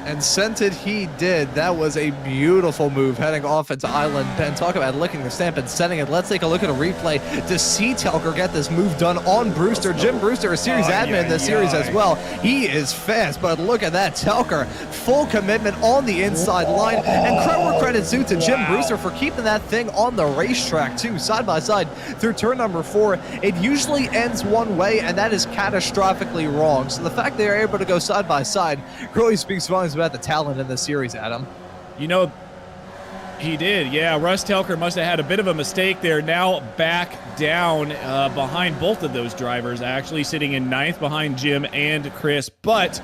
And sent it he did. That was a beautiful move heading off into Island Bend. Talk about licking the stamp and sending it. Let's take a look at a replay to see Telker get this move done on Brewster. Jim Brewster, a series admin in this series as well. He is fast, but look at that. Telker, full commitment on the inside line. And credit due to Jim Brewster for keeping that thing on the racetrack too, side by side through turn number 4. It usually ends one way, and that is catastrophically wrong. So the fact they are able to go side by side really speaks volumes about the talent in this series, Adam. You know, he did. Yeah, Russ Telker must have had a bit of a mistake there. Now back down behind both of those drivers, actually sitting in 9th behind Jim and Chris. But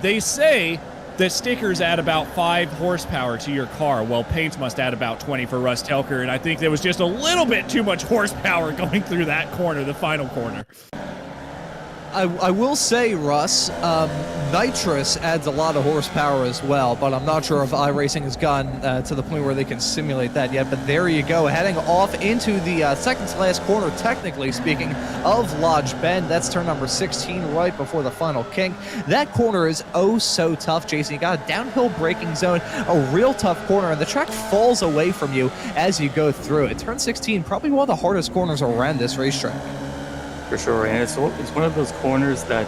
they say that stickers add about 5 horsepower to your car. Well, paints must add about 20 for Russ Telker, and I think there was just a little bit too much horsepower going through that corner, the final corner. I will say, Russ, nitrous adds a lot of horsepower as well, but I'm not sure if iRacing has gotten to the point where they can simulate that yet. But there you go, heading off into the second to last corner, technically speaking, of Lodge Bend. That's turn number 16, right before the final kink. That corner is oh so tough, Jason. You got a downhill braking zone, a real tough corner, and the track falls away from you as you go through it. Turn 16, probably one of the hardest corners around this racetrack. For sure, and it's one of those corners that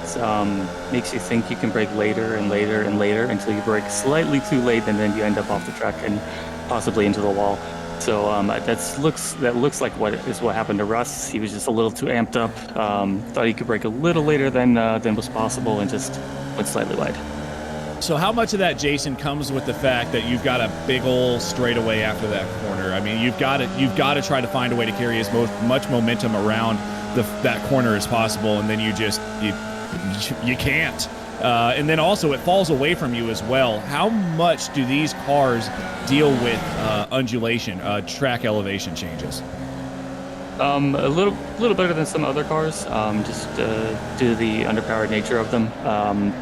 makes you think you can brake later and later and later until you brake slightly too late, and then you end up off the track and possibly into the wall. So that looks like what happened to Russ. He was just a little too amped up, thought he could brake a little later than was possible, and just went slightly wide. So how much of that, Jason, comes with the fact that you've got a big old straightaway after that corner? I mean, you've got to try to find a way to carry as much momentum around that corner as possible, and then you can't. And then also it falls away from you as well. How much do these cars deal with undulation, track elevation changes? A little better than some other cars, just due to the underpowered nature of them.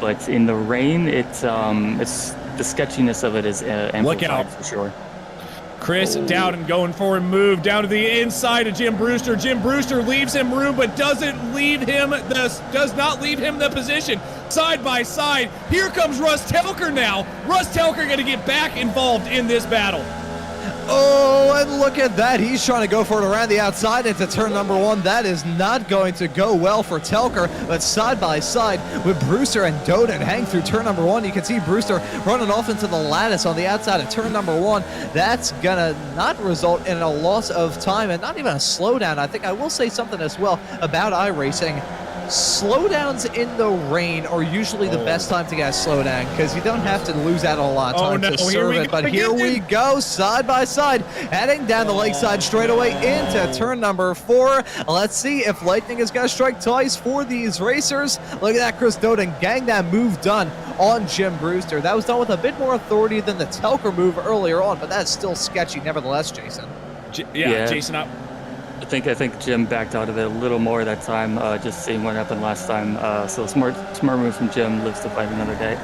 But in the rain, it's the sketchiness of it is amplified. Look out for sure. Chris Dowden going for a move down to the inside of Jim Brewster. Jim Brewster leaves him room, but does not leave him the position. Side by side, here comes Russ Telker now. Russ Telker going to get back involved in this battle. Oh, and look at that. He's trying to go for it around the outside into turn number 1. That is not going to go well for Telker, but side by side with Brewster and Doden hang through turn number 1. You can see Brewster running off into the lattice on the outside of turn number 1. That's going to not result in a loss of time and not even a slowdown. I think I will say something as well about iRacing. Slowdowns in the rain are usually the best time to get a slowdown because you don't have to lose out a lot of time to serve it. But here we go, side by side, heading down the lakeside straightaway into turn number 4. Let's see if lightning is going to strike twice for these racers. Look at that, Chris Doden getting that move done on Jim Brewster. That was done with a bit more authority than the Telker move earlier on, but that's still sketchy nevertheless, Jason. Yeah, Jason, I think Jim backed out of it a little more that time, just seeing what happened last time. So smart move from Jim, lives to fight another day.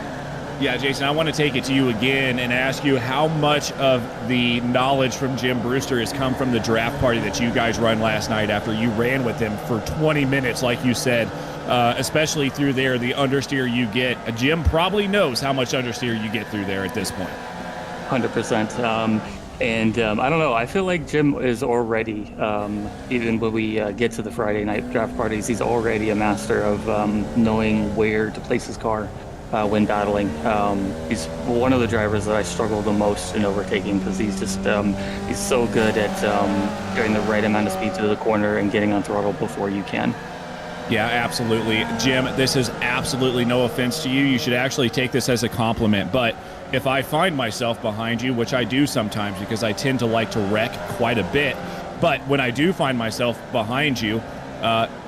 Yeah, Jason, I want to take it to you again and ask you how much of the knowledge from Jim Brewster has come from the draft party that you guys run last night after you ran with him for 20 minutes, like you said, especially through there, the understeer you get. Jim probably knows how much understeer you get through there at this point. 100%. And I don't know, I feel like Jim is already, even when we get to the Friday night draft parties, he's already a master of knowing where to place his car when battling. He's one of the drivers that I struggle the most in overtaking because he's just, he's so good at getting the right amount of speed to the corner and getting on throttle before you can. Yeah, absolutely. Jim, this is absolutely no offense to you. You should actually take this as a compliment. But if I find myself behind you, which I do sometimes because I tend to like to wreck quite a bit, but when I do find myself behind you,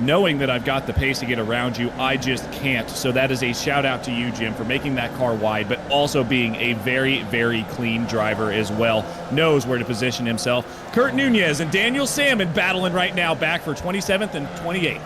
knowing that I've got the pace to get around you, I just can't. So that is a shout out to you, Jim, for making that car wide, but also being a very, very clean driver as well. Knows where to position himself. Kurt Nunez and Daniel Salmon battling right now, back for 27th and 28th.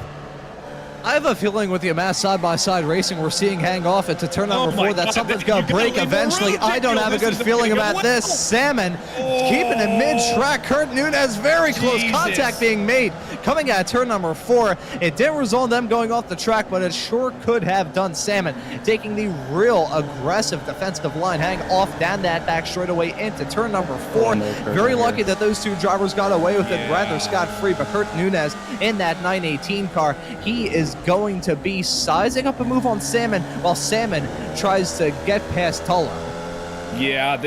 I have a feeling with the amount of side-by-side racing we're seeing hang off into turn number 4 that something's going to break eventually. I don't have a good feeling about this. Salmon keeping it mid-track. Kurt Nunez, very close contact being made. Coming out of turn number 4. It didn't result in them going off the track, but it sure could have done. Salmon taking the real aggressive defensive line, hang off down that back straightaway into turn number 4. Very lucky that those two drivers got away with it rather scot-free, but Kurt Nunez in that 918 car, he is going to be sizing up a move on Salmon while Salmon tries to get past Tullo. Yeah,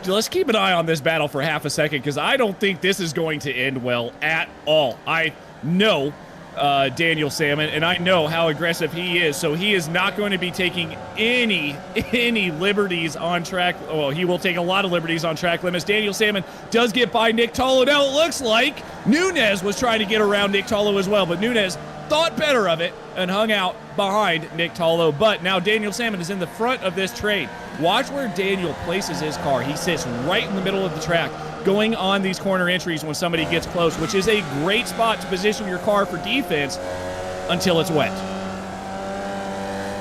let's keep an eye on this battle for half a second because I don't think this is going to end well at all. I know Daniel Salmon, and I know how aggressive he is, so he is not going to be taking any liberties on track. Well, he will take a lot of liberties on track limits. Daniel Salmon does get by Nick Tullo. Now it looks like Nunez was trying to get around Nick Tullo as well, but Nunez thought better of it and hung out behind Nick Tullo. But now Daniel Salmon is in the front of this trade. Watch where Daniel places his car. He sits right in the middle of the track, going on these corner entries when somebody gets close, which is a great spot to position your car for defense until it's wet.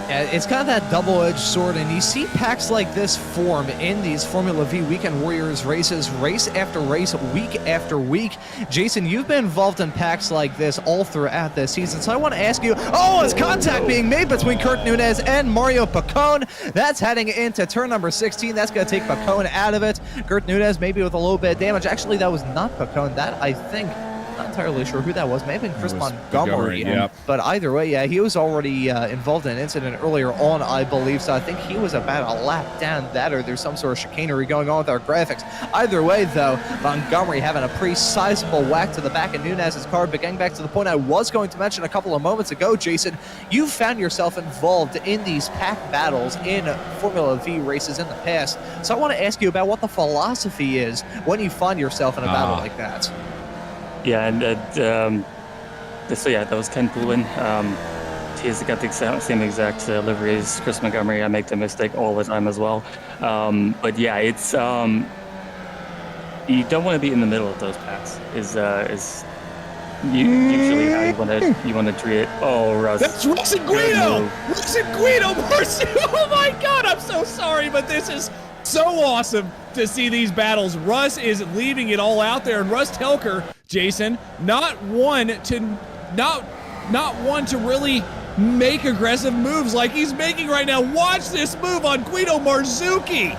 Yeah, it's kind of that double-edged sword, and you see packs like this form in these Formula Vee Weekend Warriors races, race after race, week after week. Jason, you've been involved in packs like this all throughout this season, so I want to ask you, is contact being made between Kurt Nunez and Mario Pacone? That's heading into turn number 16. That's going to take Pacone out of it. Kurt Nunez maybe with a little bit of damage. Actually, that was not Pacone. That, I think, not entirely sure who that was. Maybe Chris Montgomery. Yep. But either way, yeah, he was already involved in an incident earlier on, I believe. So I think he was about a lap down that, or there's some sort of chicanery going on with our graphics. Either way, though, Montgomery having a pretty sizable whack to the back of Nunez's car. But getting back to the point I was going to mention a couple of moments ago, Jason, you found yourself involved in these pack battles in Formula Vee races in the past. So I want to ask you about what the philosophy is when you find yourself in a battle like that. Yeah, and so yeah, that was Ken Poulin. He's got the same exact livery as Chris Montgomery. I make the mistake all the time as well. But yeah, it's you don't want to be in the middle of those packs. Is usually how you want to treat it. Oh, Russ. That's Russ and Guido. Russ and Guido. Oh my God, I'm so sorry, but this is so awesome to see these battles. Russ is leaving it all out there, and Russ Telker, Jason, not one to really make aggressive moves like he's making right now. Watch this move on Guido Marzucchi.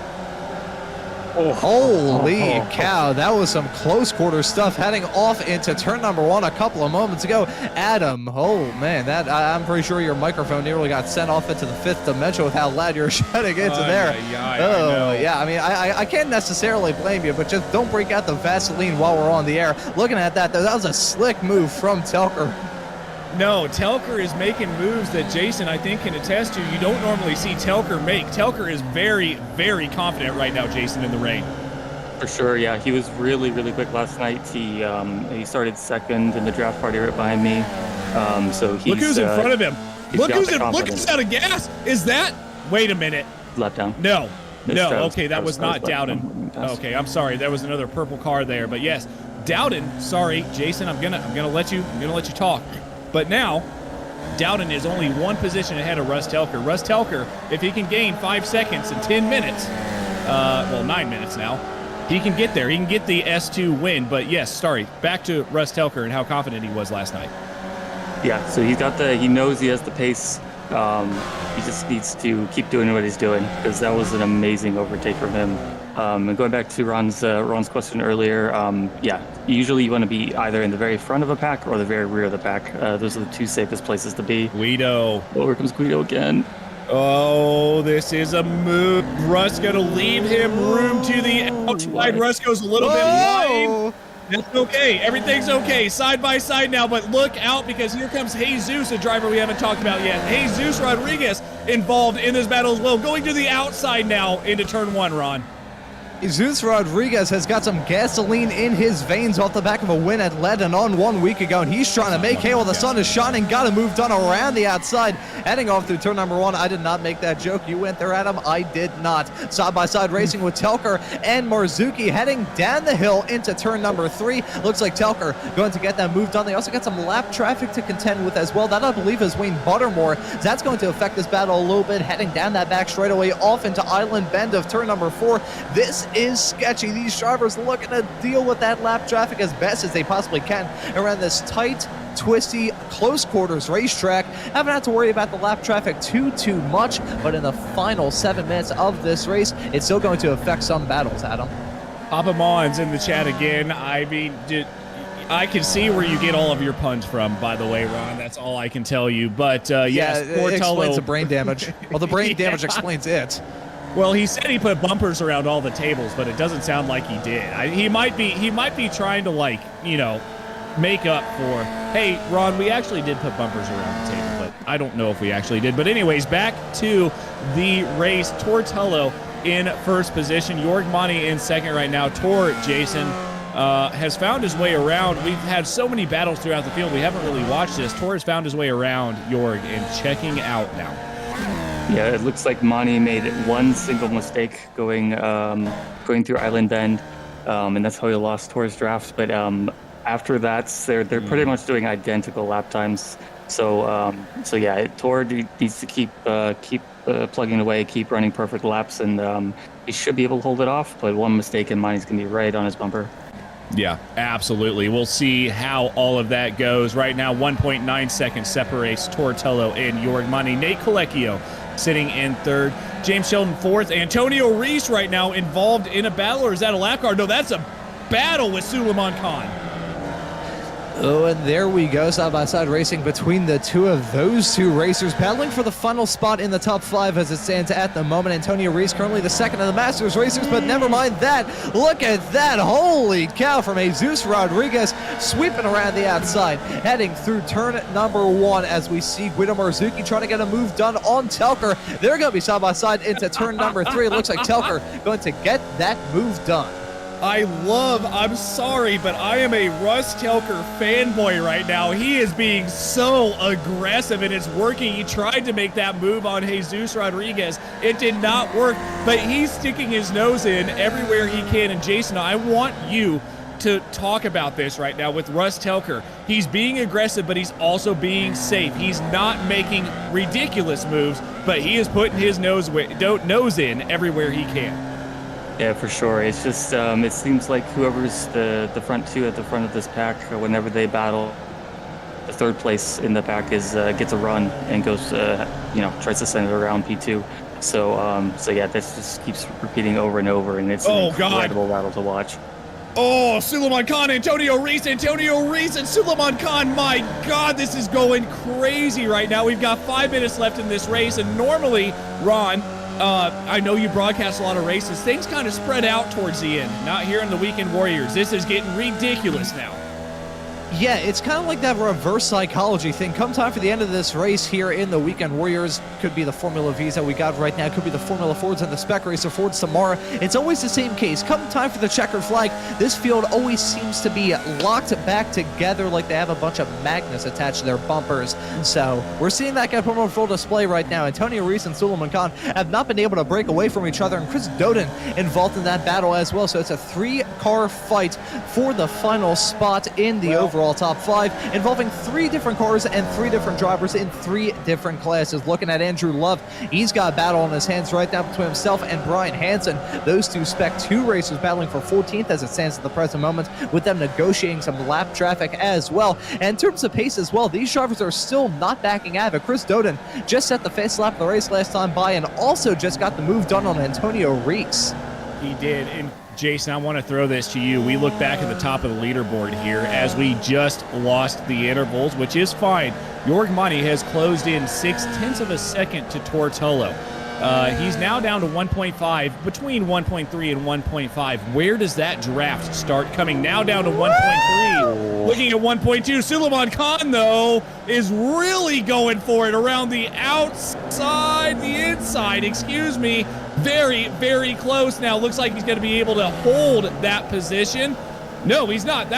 Holy cow, that was some close quarter stuff heading off into turn number 1 a couple of moments ago. Adam, oh man, I'm pretty sure your microphone nearly got sent off into the 5th dimension with how loud you're shouting into there. Yeah, I mean, I can't necessarily blame you, but just don't break out the Vaseline while we're on the air. Looking at that, that was a slick move from Telker. No, Telker is making moves that Jason, I think, can attest to. You don't normally see Telker make. Telker is very, very confident right now, Jason, in the rain. For sure, yeah. He was really, really quick last night. He started second in the draft party right behind me. So he's, look who's in front of him. Look who's out of gas. Is that? Wait a minute. Left down. No. Okay, that was not Dowden. Okay, I'm sorry. There was another purple car there, but yes, Dowden. Sorry, Jason. I'm gonna let you talk. But now, Dowden is only one position ahead of Russ Telker. Russ Telker, if he can gain 5 seconds in 10 minutes, 9 minutes now, he can get there. He can get the S2 win. But yes, sorry, back to Russ Telker and how confident he was last night. Yeah, so he knows he has the pace. He just needs to keep doing what he's doing, because that was an amazing overtake from him. And going back to Ron's question earlier, usually you want to be either in the very front of a pack or the very rear of the pack. Those are the two safest places to be. Guido. Oh, here comes Guido again. Oh, this is a move. Russ going to leave him room to the outside. Russ goes a little bit wide. That's okay. Everything's okay. Side by side now, but look out, because here comes Jesus, a driver we haven't talked about yet. Jesus Rodriguez involved in this battle as well. Going to the outside now into turn 1, Ron. Jesus Rodriguez has got some gasoline in his veins off the back of a win at Lebanon 1 week ago, and he's trying to make hay while the sun is shining. Got a move done around the outside, heading off through turn number 1. I did not make that joke. You went there, Adam. I did not. Side-by-side racing with Telker and Marzuki heading down the hill into turn number 3. Looks like Telker going to get that move done. They also got some lap traffic to contend with as well. That, I believe, is Wayne Buttermore. That's going to affect this battle a little bit, heading down that back straightaway off into Island Bend of turn number 4. This is sketchy. These drivers looking to deal with that lap traffic as best as they possibly can around this tight, twisty, close quarters racetrack. Haven't had to worry about the lap traffic too much, but in the final 7 minutes of this race, it's still going to affect some battles, Adam. Papa Maunz in the chat again. I mean, I can see where you get all of your puns from, by the way, Ron. That's all I can tell you. But yes, it explains the brain damage. Well, the brain damage explains it. Well, he said he put bumpers around all the tables, but it doesn't sound like he did. He might be trying to, like, you know, make up for, hey, Ron, we actually did put bumpers around the table, but I don't know if we actually did. But anyways, back to the race. Tortello in first position. Jorg Monty in second right now. Tor, Jason, has found his way around. We've had so many battles throughout the field. We haven't really watched this. Tor has found his way around Jorg and checking out now. Yeah, it looks like Monty made one single mistake going through Island Bend, and that's how he lost Tor's draft. But after that, they're pretty much doing identical lap times. So yeah, Tor needs to keep plugging away, keep running perfect laps, and he should be able to hold it off. But one mistake and Monty's gonna be right on his bumper. Yeah, absolutely. We'll see how all of that goes. Right now, 1.9 seconds separates Tortello and Jorg Monty. Nate Colecchio sitting in third. James Sheldon fourth. Antonio Reese right now involved in a battle, or is that a lap car? No, that's a battle with Suleiman Khan. Oh, and there we go, side-by-side racing between the two of those two racers, battling for the final spot in the top 5 as it stands at the moment. Antonio Reese currently the second of the Masters racers, but never mind that. Look at that. Holy cow, from Jesus Rodriguez sweeping around the outside, heading through turn number 1 as we see Guido Marzuki trying to get a move done on Telker. They're going to be side-by-side into turn number 3. It looks like Telker going to get that move done. I'm sorry, but I am a Russ Telker fanboy right now. He is being so aggressive, and it's working. He tried to make that move on Jesus Rodriguez. It did not work, but he's sticking his nose in everywhere he can. And Jason, I want you to talk about this right now with Russ Telker. He's being aggressive, but he's also being safe. He's not making ridiculous moves, but he is putting his nose in everywhere he can. Yeah, for sure. It's just, it seems like whoever's the front two at the front of this pack, whenever they battle, the third place in the pack gets a run and goes, tries to send it around P2. So yeah, this just keeps repeating over and over, and it's an incredible battle to watch. Oh, Suleiman Khan, Antonio Reis, and Suleiman Khan. My God, this is going crazy right now. We've got 5 minutes left in this race, and normally, Ron, I know you broadcast a lot of races. Things kind of spread out towards the end. Not here in the Weekend Warriors. This is getting ridiculous now. Yeah, it's kind of like that reverse psychology thing. Come time for the end of this race here in the Weekend Warriors, could be the Formula V's that we got right now, could be the Formula Fords and the Spec Racer Fords tomorrow. It's always the same case. Come time for the checkered flag, this field always seems to be locked back together like they have a bunch of magnets attached to their bumpers. So we're seeing that get put on full display right now. Antonio Reis and Suleiman Khan have not been able to break away from each other, and Chris Doden involved in that battle as well. So it's a 3-car fight for the final spot in the overall top 5, involving 3 different cars and 3 different drivers in 3 different classes. Looking at Andrew Love, he's got a battle on his hands right now between himself and Brian Hansen. Those 2 Spec 2 racers battling for 14th as it stands at the present moment, with them negotiating some lap traffic as well. And in terms of pace as well, these drivers are still not backing out of it. Chris Doden just set the fast lap of the race last time by, and also just got the move done on Antonio Reis. He did. And Jason, I want to throw this to you. We look back at the top of the leaderboard here as we just lost the intervals, which is fine. Jorg Money has closed in 0.6 of a second to Tortolo. He's now down to 1.5, between 1.3 and 1.5. Where does that draft start coming? Now down to 1.3. Looking at 1.2. Suleiman Khan, though, is really going for it around the outside, the inside, excuse me. Very, very close now. Looks like he's going to be able to hold that position. No, he's not.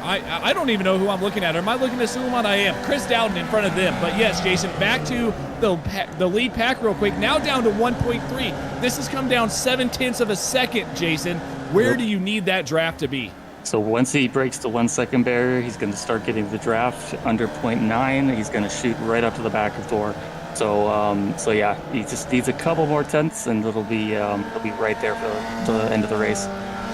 I don't even know who I'm looking at. Am I looking at Suleiman? I am. Chris Dowden in front of them. But yes, Jason, back to the lead pack real quick. Now down to 1.3. This has come down 0.7 of a second, Jason. Where do you need that draft to be? So once he breaks the 1 second barrier, he's going to start getting the draft under 0.9. He's going to shoot right up to the back of Thor. So yeah, he just needs a couple more tenths, and it'll be right there for the end of the race.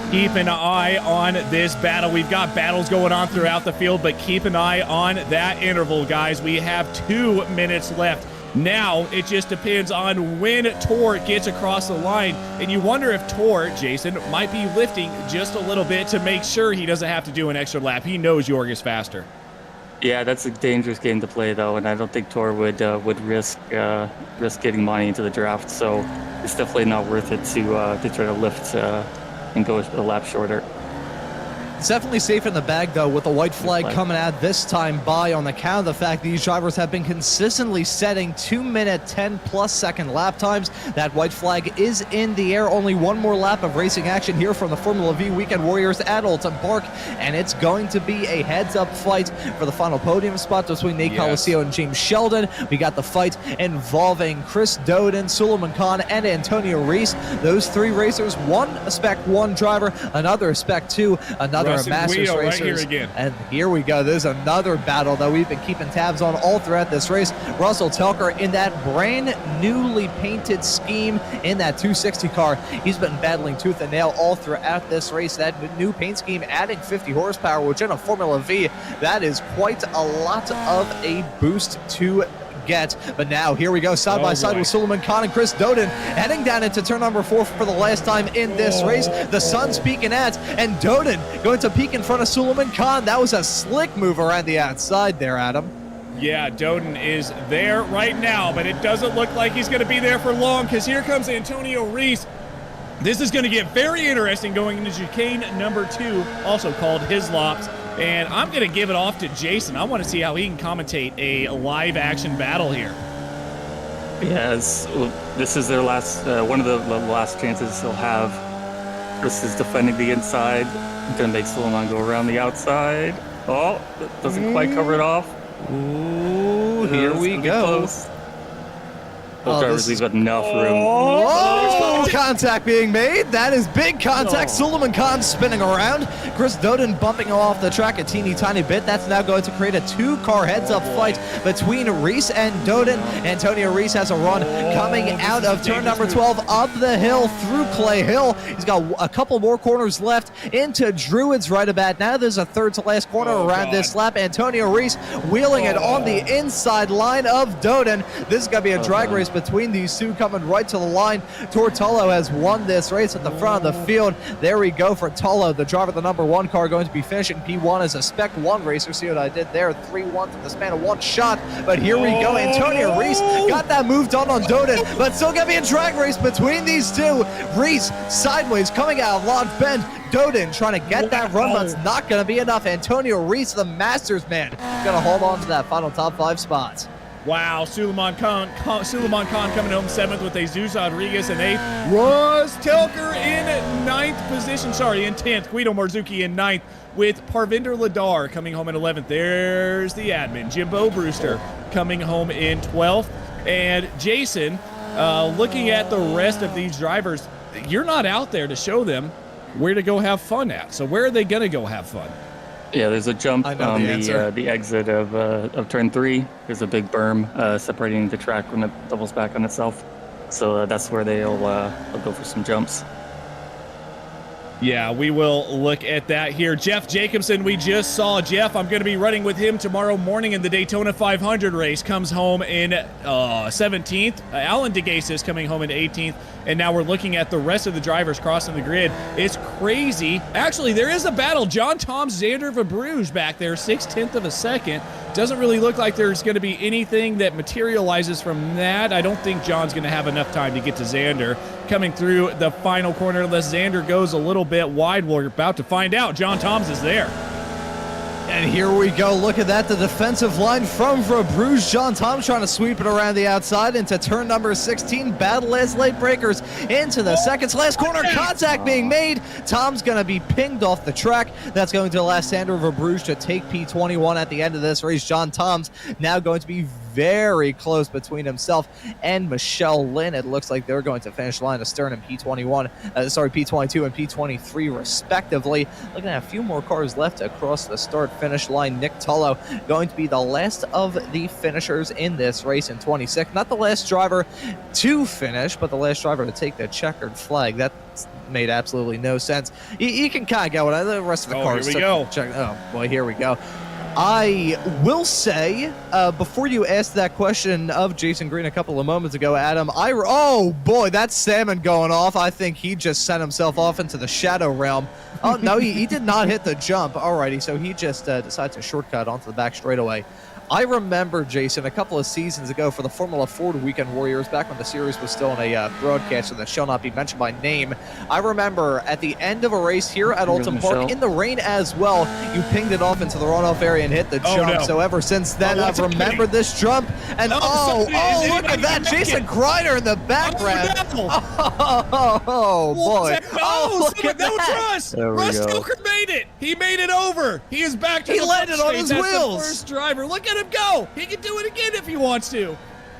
Keep an eye on this battle. We've got battles going on throughout the field, but keep an eye on that interval, guys. We have 2 minutes left. Now, it just depends on when Tor gets across the line, and you wonder if Tor, Jason, might be lifting just a little bit to make sure he doesn't have to do an extra lap. He knows Jorg is faster. Yeah, that's a dangerous game to play, though, and I don't think Tor would risk getting Money into the draft. So it's definitely not worth it to try to lift and go a lap shorter. It's definitely safe in the bag, though, with the white flag coming out this time by on the count of the fact these drivers have been consistently setting 2-minute 10+ second lap times. That white flag is in the air. Only one more lap of racing action here from the Formula Vee Weekend Warriors at Oulton Park, and it's going to be a heads-up fight for the final podium spot between Nate Coliseo and James Sheldon. We got the fight involving Chris Doden, Suleiman Khan, and Antonio Reis. Those 3 racers, one a Spec 1 driver, another a Spec 2, another a Masters racers. Right here again. And here we go. There's another battle that we've been keeping tabs on all throughout this race. Russell Telker in that brand newly painted scheme in that 260 car. He's been battling tooth and nail all throughout this race. That new paint scheme adding 50 horsepower, which in a Formula V, that is quite a lot of a boost to get. But now here we go side by side with Suleiman Khan and Chris Doden heading down into turn number 4 for the last time in this race. The sun's peeking at, and Doden going to peek in front of Suleiman Khan. That was a slick move around the outside there, Adam. Yeah, Doden is there right now, but it doesn't look like he's going to be there for long, because here comes Antonio Reis. This is going to get very interesting going into chicane number 2, also called Hislops. And I'm going to give it off to Jason. I want to see how he can commentate a live action battle here. Yes, this is their last, one of the last chances they'll have. Chris is defending the inside. Going to make Suleiman go around the outside. Oh, that doesn't quite cover it off. Ooh, here we go. Both drivers leave enough room. Oh, contact being made. That is big contact. Suleiman Khan spinning around. Chris Doden bumping him off the track a teeny tiny bit. That's now going to create a 2-car heads-up fight between Reis and Doden. Antonio Reis has a run coming out of turn number 12 up the hill through Clay Hill. He's got a couple more corners left into Druids right about now. There's a third to last corner around this lap. Antonio Reis wheeling it on the inside line of Doden. This is going to be a drag race between these two coming right to the line. Tortolo has won this race at the front of the field. There we go for Tolo, the driver of the number 1 car, going to be finishing P1 as a Spec 1 racer. See what I did there? 3-1 in the span of 1 shot. But here we go. Antonio Reese got that move done on Doden, but still going to be a drag race between these two. Reese sideways coming out of Lodge Bend. Doden trying to get that run, but it's not going to be enough. Antonio Reese, the Masters man, going to hold on to that final top 5 spots. Wow, Suleiman Khan coming home 7th with Jesus Rodriguez in 8th. Russ Telker in 9th position. Sorry, in 10th. Guido Marzuki in 9th with Parvinder Ladar coming home in 11th. There's the admin. Jimbo Brewster coming home in 12th. And Jason, looking at the rest of these drivers, you're not out there to show them where to go have fun at. So where are they going to go have fun? Yeah, there's a jump on the exit of turn 3. There's a big berm separating the track when it doubles back on itself. So that's where they'll go for some jumps. Yeah, we will look at that here. Jeff Jacobson, we just saw Jeff. I'm going to be running with him tomorrow morning in the Daytona 500 race. Comes home in 17th. Alan DeGase is coming home in 18th. And now we're looking at the rest of the drivers crossing the grid. It's crazy. Actually, there is a battle. John Toms, Xander Verbruge back there, 6/10 of a second. Doesn't really look like there's going to be anything that materializes from that. I don't think John's going to have enough time to get to Xander. Coming through the final corner, unless Xander goes a little bit wide, we're about to find out. John Toms is there. And here we go. Look at that. The defensive line from Verbruge. John Toms trying to sweep it around the outside into turn number 16. Battle as late breakers into the second to last corner. Contact being made. Tom's going to be pinged off the track. That's going to allow Sandro Verbruge to take P21 at the end of this race. John Toms now going to be very close between himself and Michelle Lynn. It looks like they're going to finish line astern in P22 and P23 respectively. Looking at a few more cars left across the start-finish line. Nick Tullo going to be the last of the finishers in this race in 26th. Not the last driver to finish, but the last driver to take the checkered flag. That made absolutely no sense. You can kind of get what the rest of the cars. Here we go. Oh boy, here we go. I will say, before you asked that question of Jason Green a couple of moments ago, Adam, oh boy, that's Salmon going off. I think he just sent himself off into the shadow realm. Oh, no, he did not hit the jump. Alrighty, so he just decided to shortcut onto the back straightaway. I remember, Jason, a couple of seasons ago for the Formula Ford Weekend Warriors, back when the series was still in a broadcaster that shall not be mentioned by name. I remember at the end of a race here at Oulton Park, in the rain as well, you pinged it off into the runoff area and hit the jump. No. So ever since then, I've remembered this jump. And look at that, Jason Kreider in the background. Oh, boy. Look at that. Russ Stilker made it. He made it over. He is back to the landed on his wheels. The first driver. Look at him go. He can do it again if he wants to.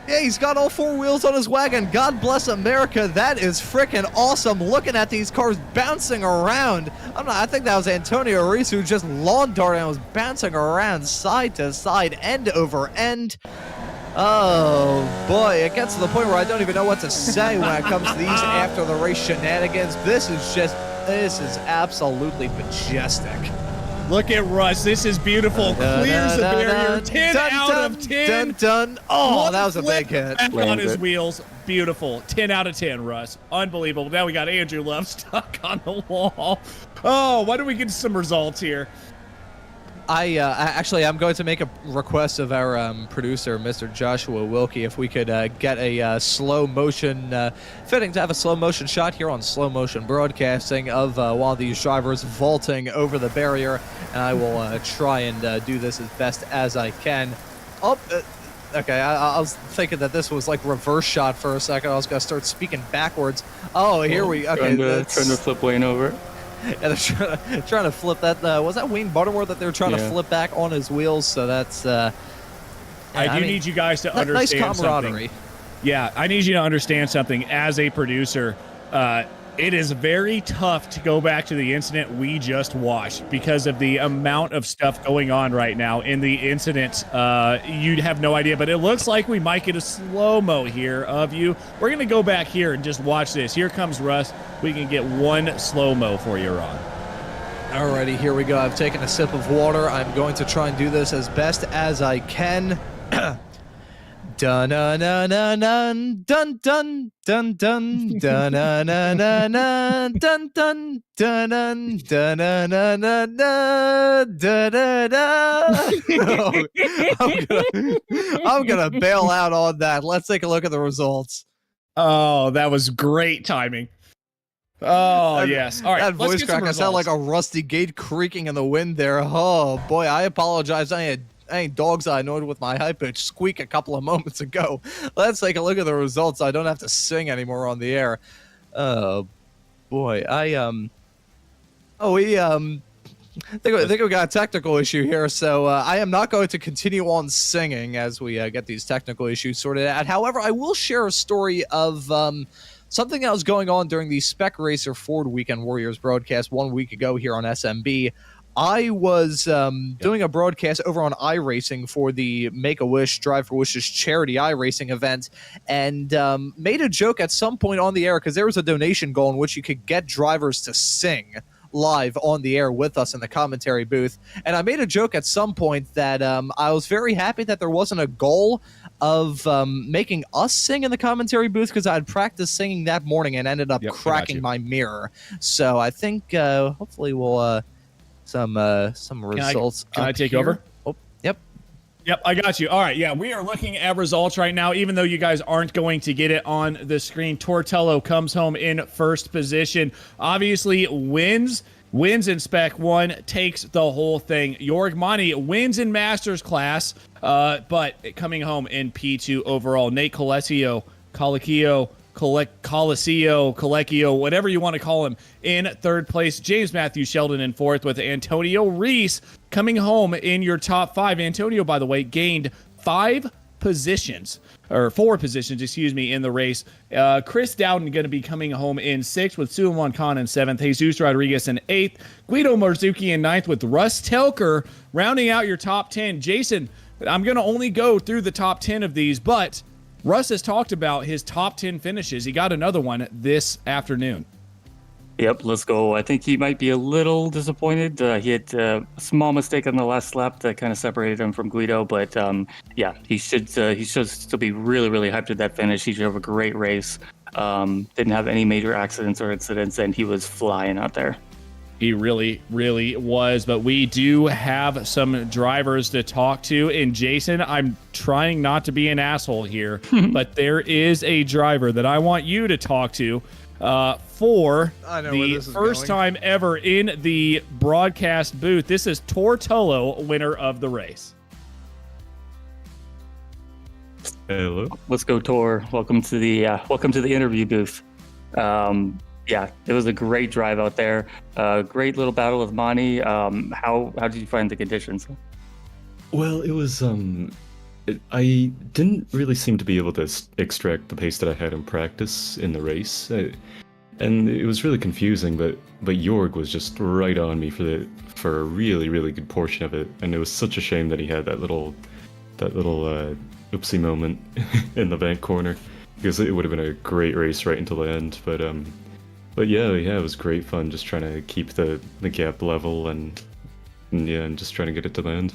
Yeah, he's got all 4 wheels on his wagon. God bless America. That is freaking awesome. Looking at these cars bouncing around. I think that was Antonio Reese who just lawn darted and was bouncing around side to side, end over end. Oh boy, it gets to the point where I don't even know what to say when it comes to these after the race shenanigans. This is absolutely majestic. Look at Russ. This is beautiful. Clears the barrier. 10 out of 10. Oh, that was a big hit. On his wheels. Beautiful. 10 out of 10, Russ. Unbelievable. Now we got Andrew Love stuck on the wall. Oh, why don't we get some results here? I'm going to make a request of our producer, Mr. Joshua Wilkie, if we could get a slow motion, fitting to have a slow motion shot here on slow motion broadcasting of one of these drivers vaulting over the barrier. And I will try and do this as best as I can. Okay, I was thinking that this was like reverse shot for a second. I was going to start speaking backwards. Oh, here we go. Okay, trying to flip Wayne over. Yeah, they're trying to flip that. Was that Wayne Butterworth that they were trying to flip back on his wheels? So that's. I need you guys to understand nice camaraderie. Something. Yeah, I need you to understand something. As a producer, it is very tough to go back to the incident we just watched because of the amount of stuff going on right now in the incident. You'd have no idea, but it looks like we might get a slow-mo here of you. We're going to go back here and just watch this. Here comes Russ. We can get one slow-mo for you, Ron. Alrighty, here we go. I've taken a sip of water. I'm going to try and do this as best as I can. Dun dun dun dun dun dun dun dun dun dun dun dun dun dun dun dun dun dun dun dun. I'm gonna bail out on that. Let's take a look at the results. Oh, that was great timing. Oh, yes. All right. That let's voice get some crack, I sound like results. a rusty gate creaking in the wind there. Oh boy, I apologize. I ain't dog's eye annoyed with my high pitch squeak a couple of moments ago. Let's take a look at the results. I don't have to sing anymore on the air. Oh boy, I think we got a technical issue here, so I am not going to continue on singing as we get these technical issues sorted out. However, I will share a story of something that was going on during the Spec Racer Ford Weekend Warriors broadcast 1 week ago here on SMB. I was doing a broadcast over on iRacing for the Make-A-Wish Drive for Wishes charity iRacing event, and made a joke at some point on the air because there was a donation goal in which you could get drivers to sing live on the air with us in the commentary booth. And I made a joke at some point that I was very happy that there wasn't a goal of making us sing in the commentary booth because I had practiced singing that morning and ended up cracking my mirror. So I think hopefully we'll some results. Can I take over? Oh, yep. Yep, I got you. All right, yeah, we are looking at results right now, even though you guys aren't going to get it on the screen. Tortello comes home in first position. Obviously, wins in Spec 1, takes the whole thing. Yorgmani wins in Masters class, but coming home in P2 overall. Nate Colecchio, whatever you want to call him, in third place. James Matthew Sheldon in fourth, with Antonio Reese coming home in your top 5. Antonio, by the way, gained 4 positions, in the race. Chris Dowden going to be coming home in 6th, with Suleiman Khan in 7th. Jesus Rodriguez in 8th. Guido Marzuki in 9th, with Russ Telker rounding out your top 10. Jason, I'm going to only go through the top 10 of these, but Russ has talked about his top 10 finishes. He got another one this afternoon. Yep, let's go. I think he might be a little disappointed. He had a small mistake on the last lap that kind of separated him from Guido, but yeah, he should still be really, really hyped at that finish. He drove a great race. Didn't have any major accidents or incidents, and he was flying out there. He really, really was. But we do have some drivers to talk to. And Jason, I'm trying not to be an asshole here, but there is a driver that I want you to talk to for the first time ever in the broadcast booth. This is Tortello, winner of the race. Hello. Let's go, Tor. Welcome to the interview booth. Yeah, it was a great drive out there. Great little battle with Mani. How did you find the conditions? Well, it was I didn't really seem to be able to extract the pace that I had in practice in the race, and it was really confusing. But Jorg was just right on me for a really, really good portion of it, and it was such a shame that he had that little oopsie moment in the bank corner, because it would have been a great race right until the end. But yeah, it was great fun just trying to keep the gap level and just trying to get it to the end.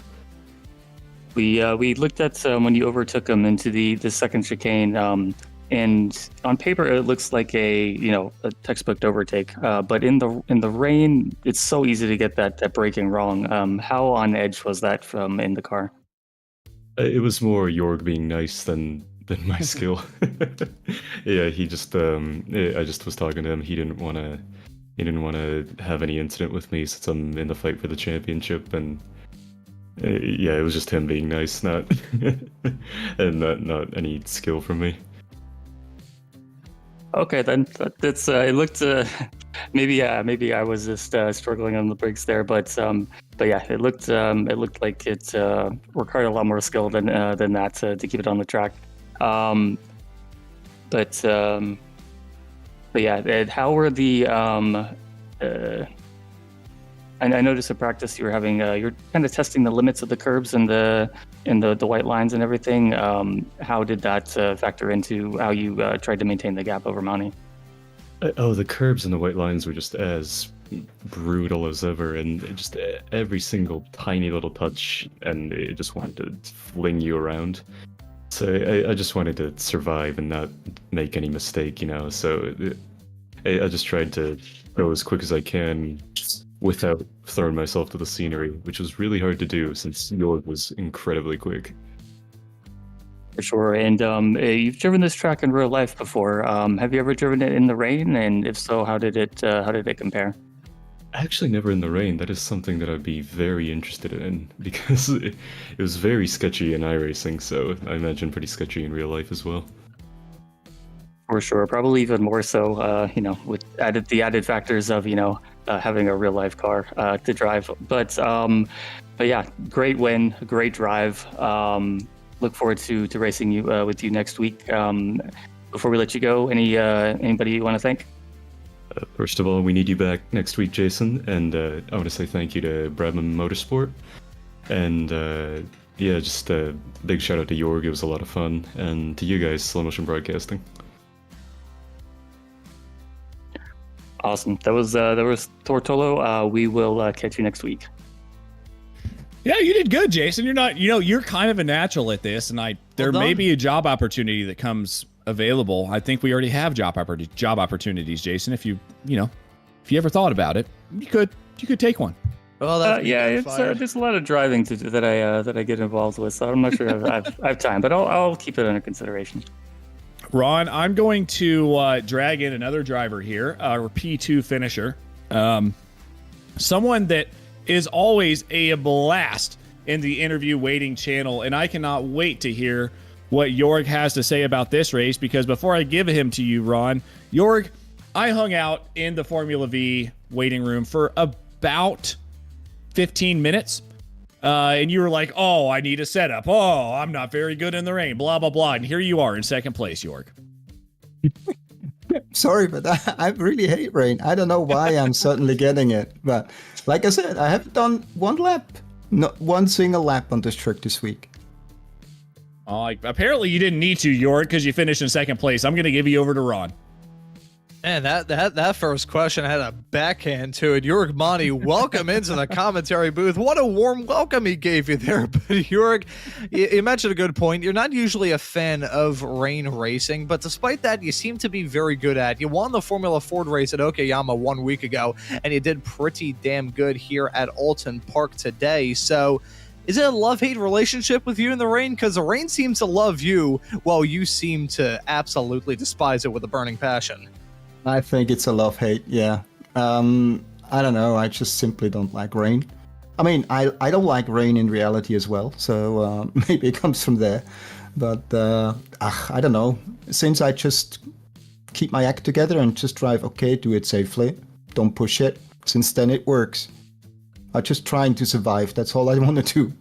We looked at when you overtook him into the second chicane, and on paper it looks like a textbook overtake, but in the rain it's so easy to get that braking wrong. How on edge was that from in the car? It was more Jorg being nice than my skill. Yeah, he just I just was talking to him. He didn't want to have any incident with me since I'm in the fight for the championship, and yeah, it was just him being nice, not and not any skill from me. Okay, then that's it looked maybe I was just struggling on the brakes there, but yeah, it looked like it required a lot more skill than that to keep it on the track. But yeah, how were the I noticed in practice you were having you're kind of testing the limits of the curbs and the white lines and everything. How did that factor into how you tried to maintain the gap over Mani? The curbs and the white lines were just as brutal as ever, and just every single tiny little touch, and it just wanted to fling you around. So I just wanted to survive and not make any mistake, you know. So I just tried to go as quick as I can without throwing myself to the scenery, which was really hard to do since Jorg was incredibly quick. For sure. And you've driven this track in real life before. Have you ever driven it in the rain? And if so, how did it compare? Actually, never in the rain. That is something that I'd be very interested in because it was very sketchy in iRacing, so I imagine pretty sketchy in real life as well. For sure, probably even more so. With the added factors of having a real life car to drive. But yeah, great win, great drive. Look forward to racing you with you next week. Before we let you go, anybody you want to thank? First of all, we need you back next week, Jason, and I want to say thank you to Bradman Motorsport, and yeah, just a big shout out to Jorg. It was a lot of fun, and to you guys, Slow Motion Broadcasting. Awesome. That was Tortolo. We will catch you next week. Yeah, you did good, Jason. You're kind of a natural at this, and there may be a job opportunity that comes available. I think we already have job opportunities, Jason. If you ever thought about it, you could take one. Well, there's a lot of driving that I get involved with, so I'm not sure I have time, but I'll keep it under consideration. Ron, I'm going to drag in another driver here, our P2 finisher, someone that is always a blast in the interview waiting channel, and I cannot wait to hear what Jorg has to say about this race, because before I give him to you, Ron, Jorg, I hung out in the Formula Vee waiting room for about 15 minutes, and you were like, oh, I need a setup. Oh, I'm not very good in the rain, blah, blah, blah. And here you are in second place, Jorg. Sorry, but I really hate rain. I don't know why I'm suddenly getting it. But like I said, I haven't done not one single lap on this track this week. Apparently you didn't need to, Jorg, because you finished in second place. I'm going to give you over to Ron. Man, that first question had a backhand to it. Jorg Monty, welcome into the commentary booth. What a warm welcome he gave you there. But Jorg, you mentioned a good point. You're not usually a fan of rain racing, but despite that, you seem to be very good at it. You won the Formula Ford race at Okayama 1 week ago, and you did pretty damn good here at Oulton Park today. So is it a love-hate relationship with you in the rain? Because the rain seems to love you, while you seem to absolutely despise it with a burning passion. I think it's a love-hate, yeah. I don't know, I just simply don't like rain. I mean, I don't like rain in reality as well, so maybe it comes from there. But I don't know. Since I just keep my act together and just drive, okay, do it safely, don't push it, since then it works. I'm just trying to survive, that's all I want to do.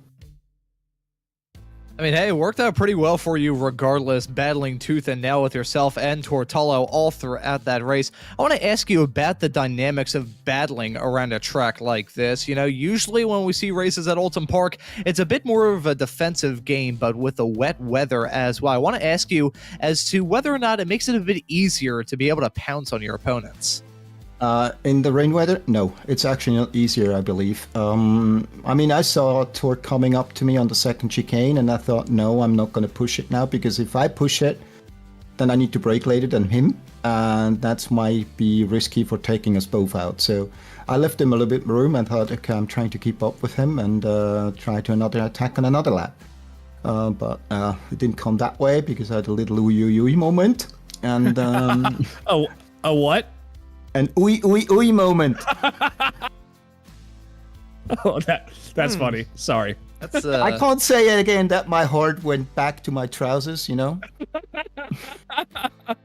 I mean, hey, it worked out pretty well for you regardless, battling tooth and nail with yourself and Tortolo all throughout that race. I want to ask you about the dynamics of battling around a track like this. You know, usually when we see races at Oulton Park, it's a bit more of a defensive game, but with the wet weather as well. I want to ask you as to whether or not it makes it a bit easier to be able to pounce on your opponents. In the rain weather? No, it's actually not easier, I believe. I mean, I saw Torque coming up to me on the second chicane, and I thought, no, I'm not going to push it now, because if I push it, then I need to brake later than him, and that might be risky for taking us both out. So I left him a little bit room and thought, okay, I'm trying to keep up with him and try to another attack on another lap. But it didn't come that way, because I had a little ooey moment, and... A what? An ooey moment. Oh, that's funny. Sorry. That's, I can't say it again that my heart went back to my trousers, you know? I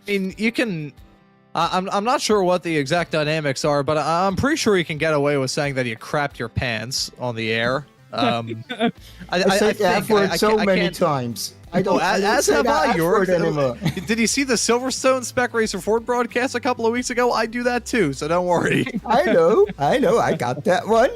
mean, you can... I'm not sure what the exact dynamics are, but I'm pretty sure you can get away with saying that you crapped your pants on the air. I said the F word so many times. I don't say that F word anymore. Did you see the Silverstone Spec Racer Ford broadcast a couple of weeks ago? I do that too, so don't worry. I know. I got that one.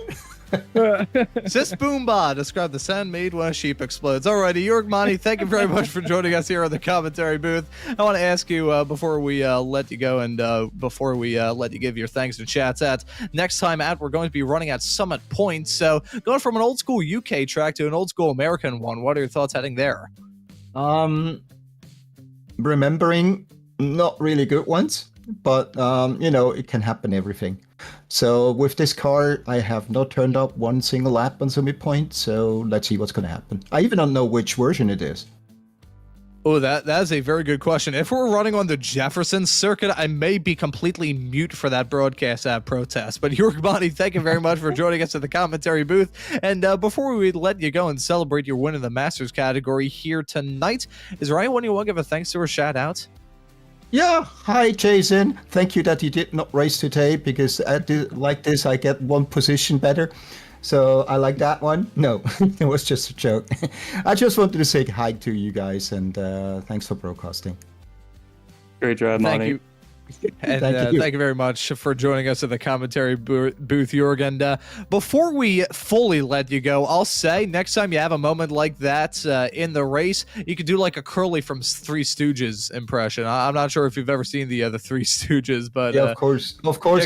Sis Boomba described the sound made when a sheep explodes. Alrighty, Jörg Monty, thank you very much for joining us here on the commentary booth. I want to ask you before we let you go and before we let you give your thanks to chats at next time out, we're going to be running at Summit Point. So going from an old school UK track to an old school American one, what are your thoughts heading there? Remembering not really good ones, but it can happen, everything. So with this car, I have not turned up one single lap on Summit Point, so let's see what's going to happen. I even don't know which version it is. Oh, that is a very good question. If we're running on the Jefferson circuit, I may be completely mute for that broadcast app protest. But Jörg Monty, thank you very much for joining us at the commentary booth. And before we let you go and celebrate your win in the Masters category here tonight, is there anyone you want to give a thanks to or shout out? Yeah, hi Jason. Thank you that you did not race today, because like this I get one position better. So I like that one. No, it was just a joke. I just wanted to say hi to you guys, and thanks for broadcasting. Great job, Monty. Thank you. And Thank you very much for joining us at the commentary booth, Jörg. And before we fully let you go, I'll say next time you have a moment like that in the race, you could do like a Curly from Three Stooges impression. I'm not sure if you've ever seen the Three Stooges, but yeah, of course,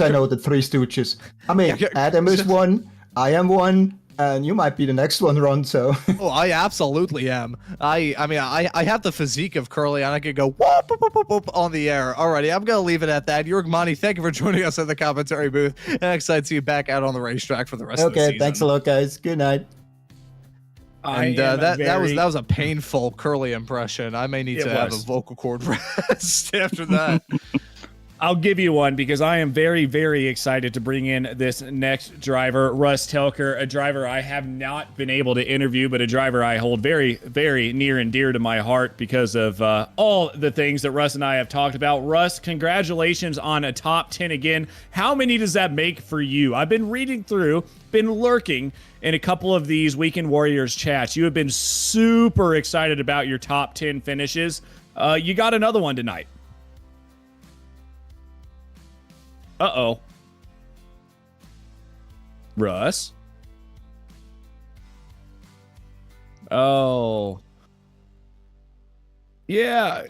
I know the Three Stooges. I mean, Adam is one, I am one, and you might be the next one, Ron. So. Oh, I absolutely am. I have the physique of Curly, and I could go whoop, whoop, whoop, whoop on the air. Alrighty, I'm gonna leave it at that. Jörg Monty, thank you for joining us at the commentary booth. And excited to see you back out on the racetrack for the rest of the season. Okay, thanks a lot, guys. Good night. And that was a painful Curly impression. I may need to have a vocal cord rest after that. I'll give you one, because I am very, very excited to bring in this next driver, Russ Telker, a driver I have not been able to interview, but a driver I hold very, very near and dear to my heart because of all the things that Russ and I have talked about. Russ, congratulations on a top 10 again. How many does that make for you? I've been reading through, been lurking in a couple of these Weekend Warriors chats. You have been super excited about your top 10 finishes. You got another one tonight. Uh-oh. Russ? Oh. Yeah.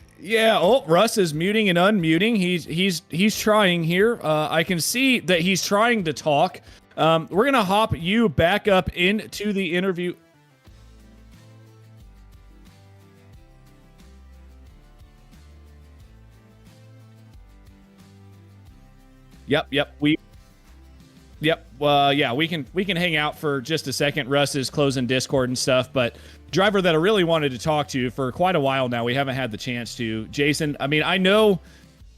Oh, Russ is muting and unmuting. He's trying here. I can see that he's trying to talk. We're gonna hop you back up into the interview. Yep. Yeah, we can hang out for just a second. Russ is closing Discord and stuff, but driver that I really wanted to talk to for quite a while now, we haven't had the chance to. Jason, I mean, I know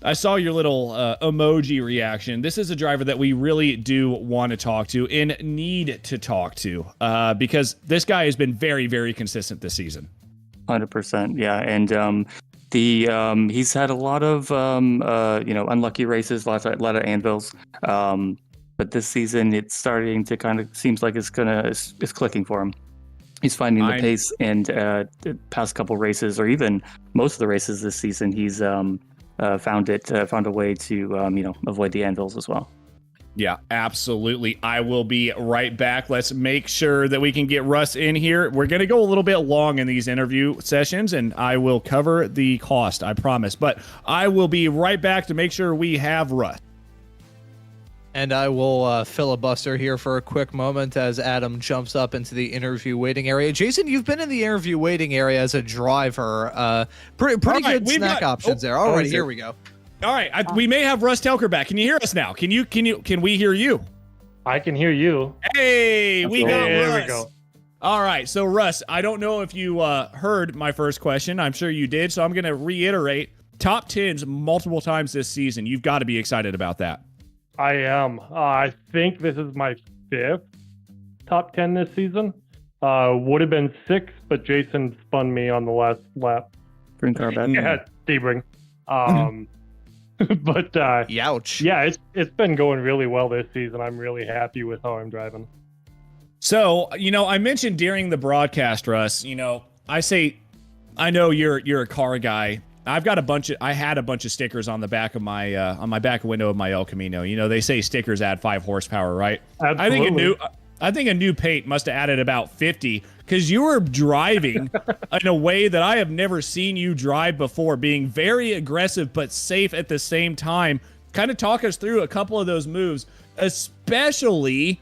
I saw your little emoji reaction. This is a driver that we really do want to talk to and need to talk to because this guy has been very, very consistent this season. 100%, yeah, and he's had a lot of unlucky races, a lot of anvils, but this season it's starting to kind of seems like it's clicking for him. He's finding the pace, and the past couple races, or even most of the races this season, he's found a way to avoid the anvils as well. Yeah, absolutely. I will be right back. Let's make sure that we can get Russ in here. We're going to go a little bit long in these interview sessions, and I will cover the cost, I promise. But I will be right back to make sure we have Russ. And I will filibuster here for a quick moment as Adam jumps up into the interview waiting area. Jason, you've been in the interview waiting area as a driver. Pretty good snack options there. All right, here we go. All right, we may have Russ Telker back. Can you hear us now? Can we hear you? I can hear you. Hey, we got there Russ. We go. All right, so Russ, I don't know if you heard my first question. I'm sure you did, so I'm going to reiterate. Top 10s multiple times this season. You've got to be excited about that. I am. I think this is my 5th top 10 this season. Would have been 6, but Jason spun me on the last lap. Green car back. Yeah, Sebring. But Youch. Yeah, it's been going really well this season. I'm really happy with how I'm driving. So, I mentioned during the broadcast, Russ, I know you're a car guy. I had a bunch of stickers on the back of my back window of my El Camino. They say stickers add 5 horsepower, right? Absolutely. I think a new paint must have added about 50 because you were driving in a way that I have never seen you drive before, being very aggressive but safe at the same time. Kind of talk us through a couple of those moves, especially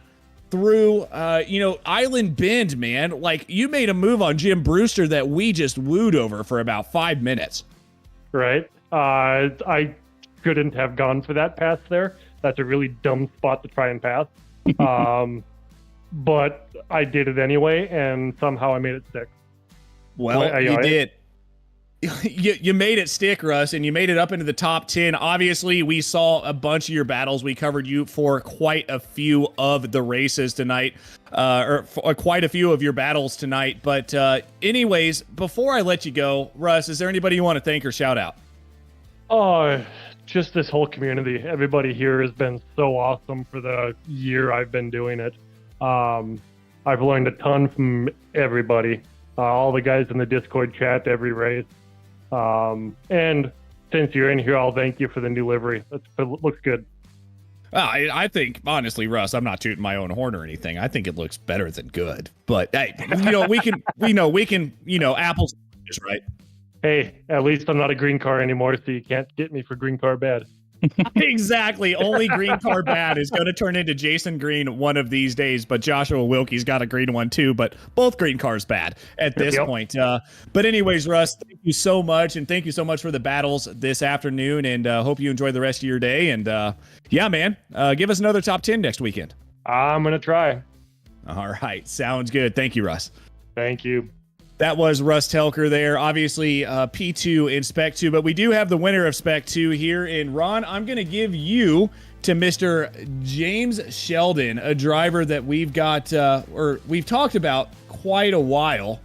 through, Island Bend, man. Like, you made a move on Jim Brewster that we just wooed over for about 5 minutes. Right. I shouldn't have gone for that pass there. That's a really dumb spot to try and pass. But I did it anyway, and somehow I made it stick. Well, you did. You made it stick, Russ, and you made it up into the top 10. Obviously, we saw a bunch of your battles. We covered you for quite a few of the races tonight, or quite a few of your battles tonight. But anyways, before I let you go, Russ, is there anybody you want to thank or shout out? Oh, just this whole community. Everybody here has been so awesome for the year I've been doing it. I've learned a ton from everybody, all the guys in the Discord chat, every race. And since you're in here, I'll thank you for the new livery. It looks good. I think, honestly, Russ, I'm not tooting my own horn or anything. I think it looks better than good. But hey, we can, apples, right? Hey, at least I'm not a green car anymore, so you can't get me for green car bad. Exactly. Only green car bad is going to turn into Jason Green one of these days, but Joshua Wilkie's got a green one too, but both green cars bad at this point. But anyways, Russ, thank you so much, and thank you so much for the battles this afternoon, and hope you enjoy the rest of your day. And yeah, man, give us another top 10 next weekend. I'm going to try. All right. Sounds good. Thank you, Russ. Thank you. That was Russ Telker there, obviously P2 in Spec 2, but we do have the winner of Spec 2 here in Ron. I'm going to give you to Mr. James Sheldon, a driver that we've got, or we've talked about quite a while.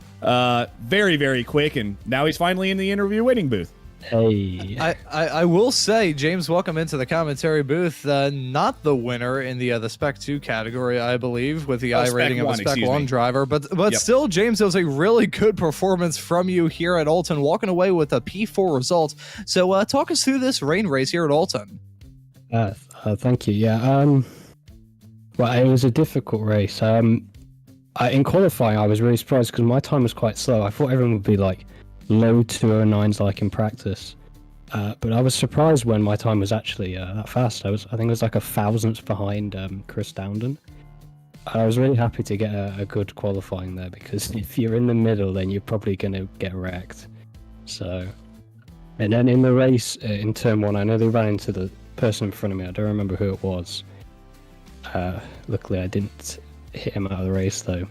Very, very quick, and now he's finally in the interview waiting booth. Hey. I will say, James, welcome into the commentary booth. Not the winner in the Spec 2 category, I believe, with the I rating of a Spec 1 driver. But yep. Still, James, it was a really good performance from you here at Oulton, walking away with a P4 result. So talk us through this rain race here at Oulton. Thank you. Yeah. Well, it was a difficult race. In qualifying, I was really surprised because my time was quite slow. I thought everyone would be like low 209s like in practice, but I was surprised when my time was actually that fast. I think it was like 1,000th behind Chris Dowden. I was really happy to get a good qualifying there, because if you're in the middle, then you're probably going to get wrecked. So, and then in the race in turn 1, I know they ran into the person in front of me. I don't remember who it was. Luckily, I didn't hit him out of the race though.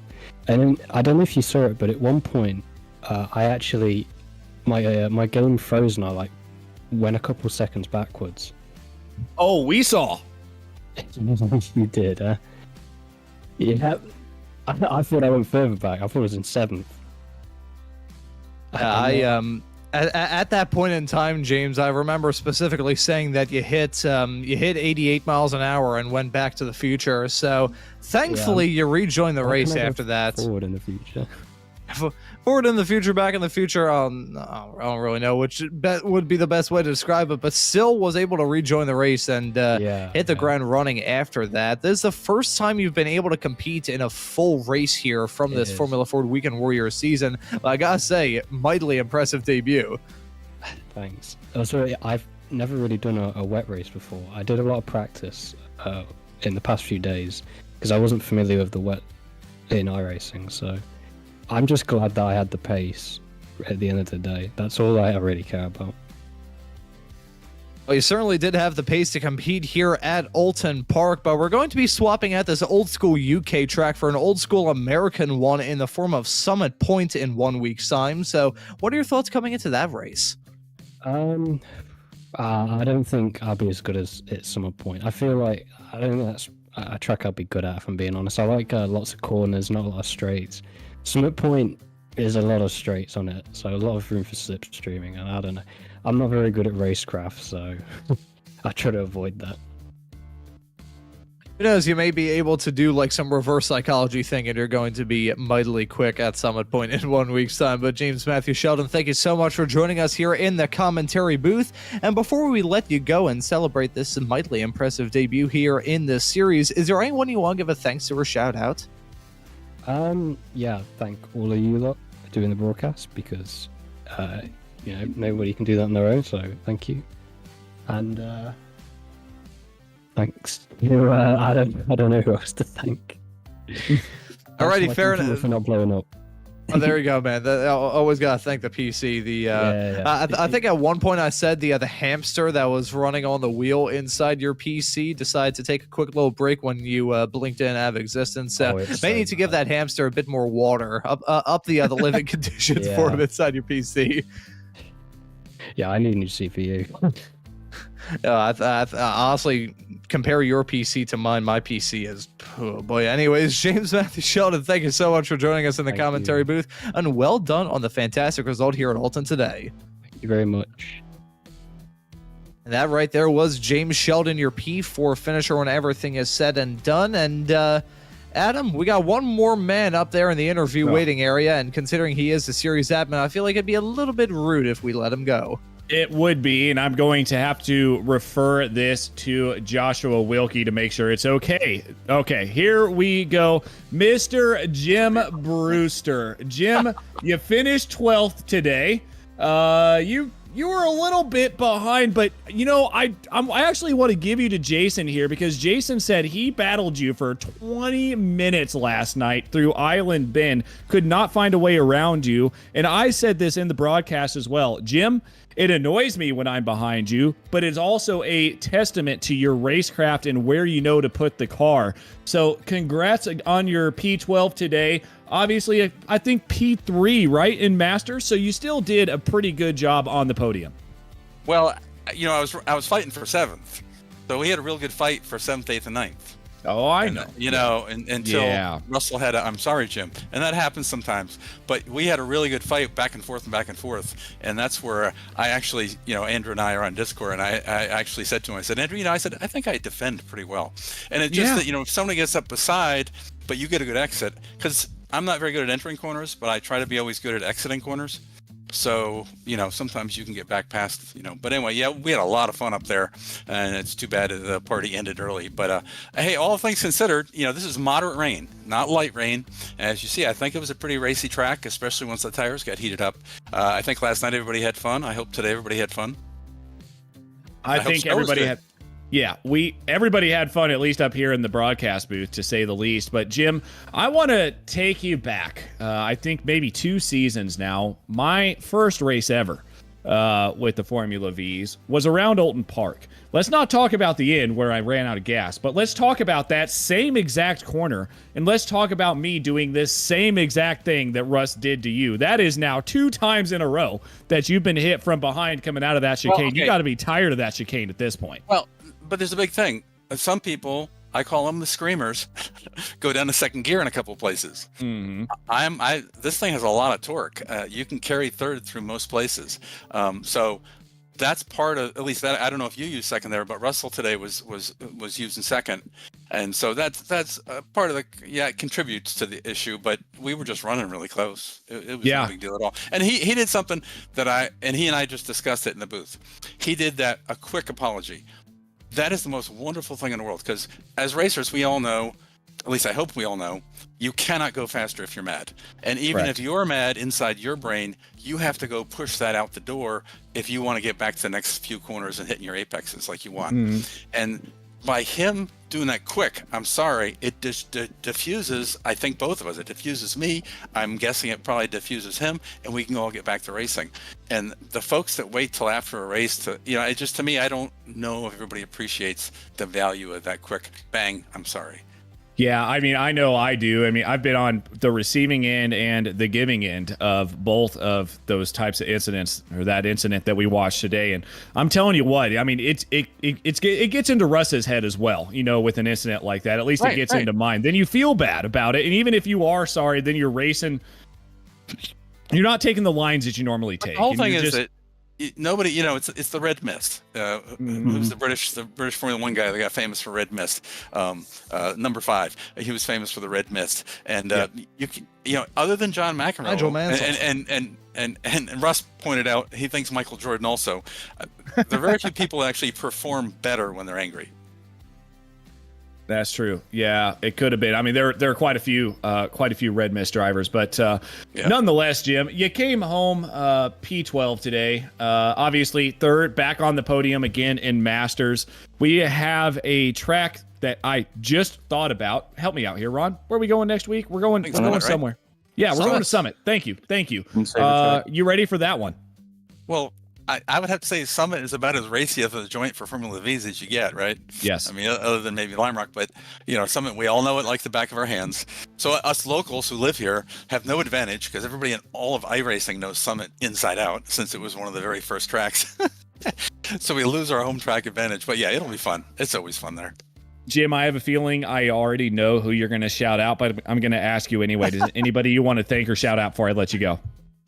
And then, I don't know if you saw it, but at one point, I actually, my game froze and I like went a couple seconds backwards. Oh, we saw. You did, huh? Yeah. I thought I went further back. I thought I was in 7th. At that point in time, James, I remember specifically saying that you hit 88 miles an hour and went back to the future. So thankfully, you rejoined the race after that. Forward in the future. Forward in the future, back in the future. I don't really know which would be the best way to describe it, but still was able to rejoin the race and hit the ground running after that. This is the first time you've been able to compete in a full race here from this Formula Ford Weekend Warriors season. I gotta say, mightily impressive debut. Thanks. Also, I've never really done a wet race before. I did a lot of practice in the past few days because I wasn't familiar with the wet in iracing, so I'm just glad that I had the pace at the end of the day. That's all I really care about. Well, you certainly did have the pace to compete here at Oulton Park, but we're going to be swapping out this old school UK track for an old school American one in the form of Summit Point in 1 week's time. So what are your thoughts coming into that race? I don't think I'll be as good as at Summit Point. I feel like I don't think that's a track I'll be good at, if I'm being honest. I like lots of corners, not a lot of straights. Summit Point is a lot of straights on it, so a lot of room for slipstreaming, and I don't know. I'm not very good at racecraft, so I try to avoid that. Who knows, you may be able to do like some reverse psychology thing and you're going to be mightily quick at Summit Point in 1 week's time. But James Matthew Sheldon, thank you so much for joining us here in the commentary booth. And before we let you go and celebrate this mightily impressive debut here in this series, is there anyone you want to give a thanks to or shout out? Yeah, thank all of you lot for doing the broadcast because, nobody can do that on their own, so thank you. And thanks to Adam. I don't know who else to thank. Alrighty, fair enough. For not blowing up. Oh, there you go, man. I always gotta thank the PC. I think at one point I said the hamster that was running on the wheel inside your PC decided to take a quick little break when you blinked in out of existence. May need to give that hamster a bit more water, up the living conditions for him inside your PC. Yeah, I need a new CPU. Honestly, compare your PC to mine. My PC is, oh boy. Anyways, James Matthew Sheldon, thank you so much for joining us in the commentary booth, and well done on the fantastic result here at Oulton today. Thank you very much. And that right there was James Sheldon, your P4 finisher when everything is said and done. And Adam, we got one more man up there in the interview waiting area, and considering he is the series admin, I feel like it'd be a little bit rude if we let him go. It would be, and I'm going to have to refer this to Joshua Wilkie to make sure it's okay. Okay, here we go. Mr. Jim Brewster. Jim, you finished 12th today. You were a little bit behind, but I actually want to give you to Jason here because Jason said he battled you for 20 minutes last night through Island Bend, could not find a way around you, and I said this in the broadcast as well. Jim, it annoys me when I'm behind you, but it's also a testament to your racecraft and where you know to put the car. So congrats on your P12 today. Obviously, I think P3, right, in Masters, so you still did a pretty good job on the podium. Well, I was fighting for 7th, so we had a real good fight for 7th, 8th, and 9th. Oh, I know. Until Russell had I'm sorry, Jim. And that happens sometimes. But we had a really good fight back and forth. And that's where I actually, Andrew and I are on Discord, and I actually said to him, I said, Andrew, I think I defend pretty well. And it's just that, if somebody gets up beside, but you get a good exit, because I'm not very good at entering corners, but I try to be always good at exiting corners. So, sometimes you can get back past, but anyway, we had a lot of fun up there, and it's too bad the party ended early. But, hey, all things considered, this is moderate rain, not light rain. As you see, I think it was a pretty racy track, especially once the tires got heated up. I think last night everybody had fun. I hope today everybody had fun. I think everybody had. Yeah, everybody had fun, at least up here in the broadcast booth, to say the least. But, Jim, I want to take you back, I think maybe 2 seasons now. My first race ever with the Formula Vees was around Oulton Park. Let's not talk about the end where I ran out of gas, but let's talk about that same exact corner, and let's talk about me doing this same exact thing that Russ did to you. That is now 2 times in a row that you've been hit from behind coming out of that chicane. Well, okay. You got to be tired of that chicane at this point. Well, but there's a big thing. Some people, I call them the screamers, go down to second gear in a couple places. Mm-hmm. This thing has a lot of torque. You can carry third through most places. So that's part of, at least that, I don't know if you use second there, but Russell today was using second. And so that's part of it contributes to the issue, but we were just running really close. It was no big deal at all. And he did something that he and I just discussed it in the booth. He did a quick apology. That is the most wonderful thing in the world, because as racers, we all know, at least I hope we all know, you cannot go faster if you're mad. And even if you're mad inside your brain, you have to go push that out the door if you want to get back to the next few corners and hitting your apexes like you want. Mm-hmm. And by him doing that quick, I'm sorry, it diffuses, I think both of us, it diffuses me, I'm guessing it probably diffuses him, and we can all get back to racing. And the folks that wait till after a race to me, I don't know if everybody appreciates the value of that quick bang, I'm sorry. Yeah, I mean, I know I do. I mean, I've been on the receiving end and the giving end of both of those types of incidents, or that incident that we watched today. And I'm telling you what, I mean, it gets into Russ's head as well, with an incident like that. At least it gets into mine. Then you feel bad about it. And even if you are sorry, then you're racing. You're not taking the lines that you normally take. The whole thing is that nobody, it's the red mist. Who's the British Formula 1 guy that got famous for red mist? Number 5. He was famous for the red mist. And other than John McEnroe, Nigel Mansell. And Russ pointed out he thinks Michael Jordan also. There are very few people that actually perform better when they're angry. That's true. Yeah, it could have been. I mean, there are quite a few Red Mist drivers, but nonetheless, Jim, you came home P12 today. Obviously, third, back on the podium again in Masters. We have a track that I just thought about. Help me out here, Ron. Where are we going next week? We're going somewhere. Right? Yeah, we're going to Summit. Thank you. You ready for that one? Well, I would have to say Summit is about as racy of a joint for Formula V's as you get, right? Yes. I mean, other than maybe Lime Rock, but Summit, we all know it like the back of our hands. So us locals who live here have no advantage because everybody in all of iRacing knows Summit inside out since it was one of the very first tracks. So we lose our home track advantage. But yeah, it'll be fun. It's always fun there. Jim, I have a feeling I already know who you're going to shout out, but I'm going to ask you anyway. Does anybody you want to thank or shout out before I let you go?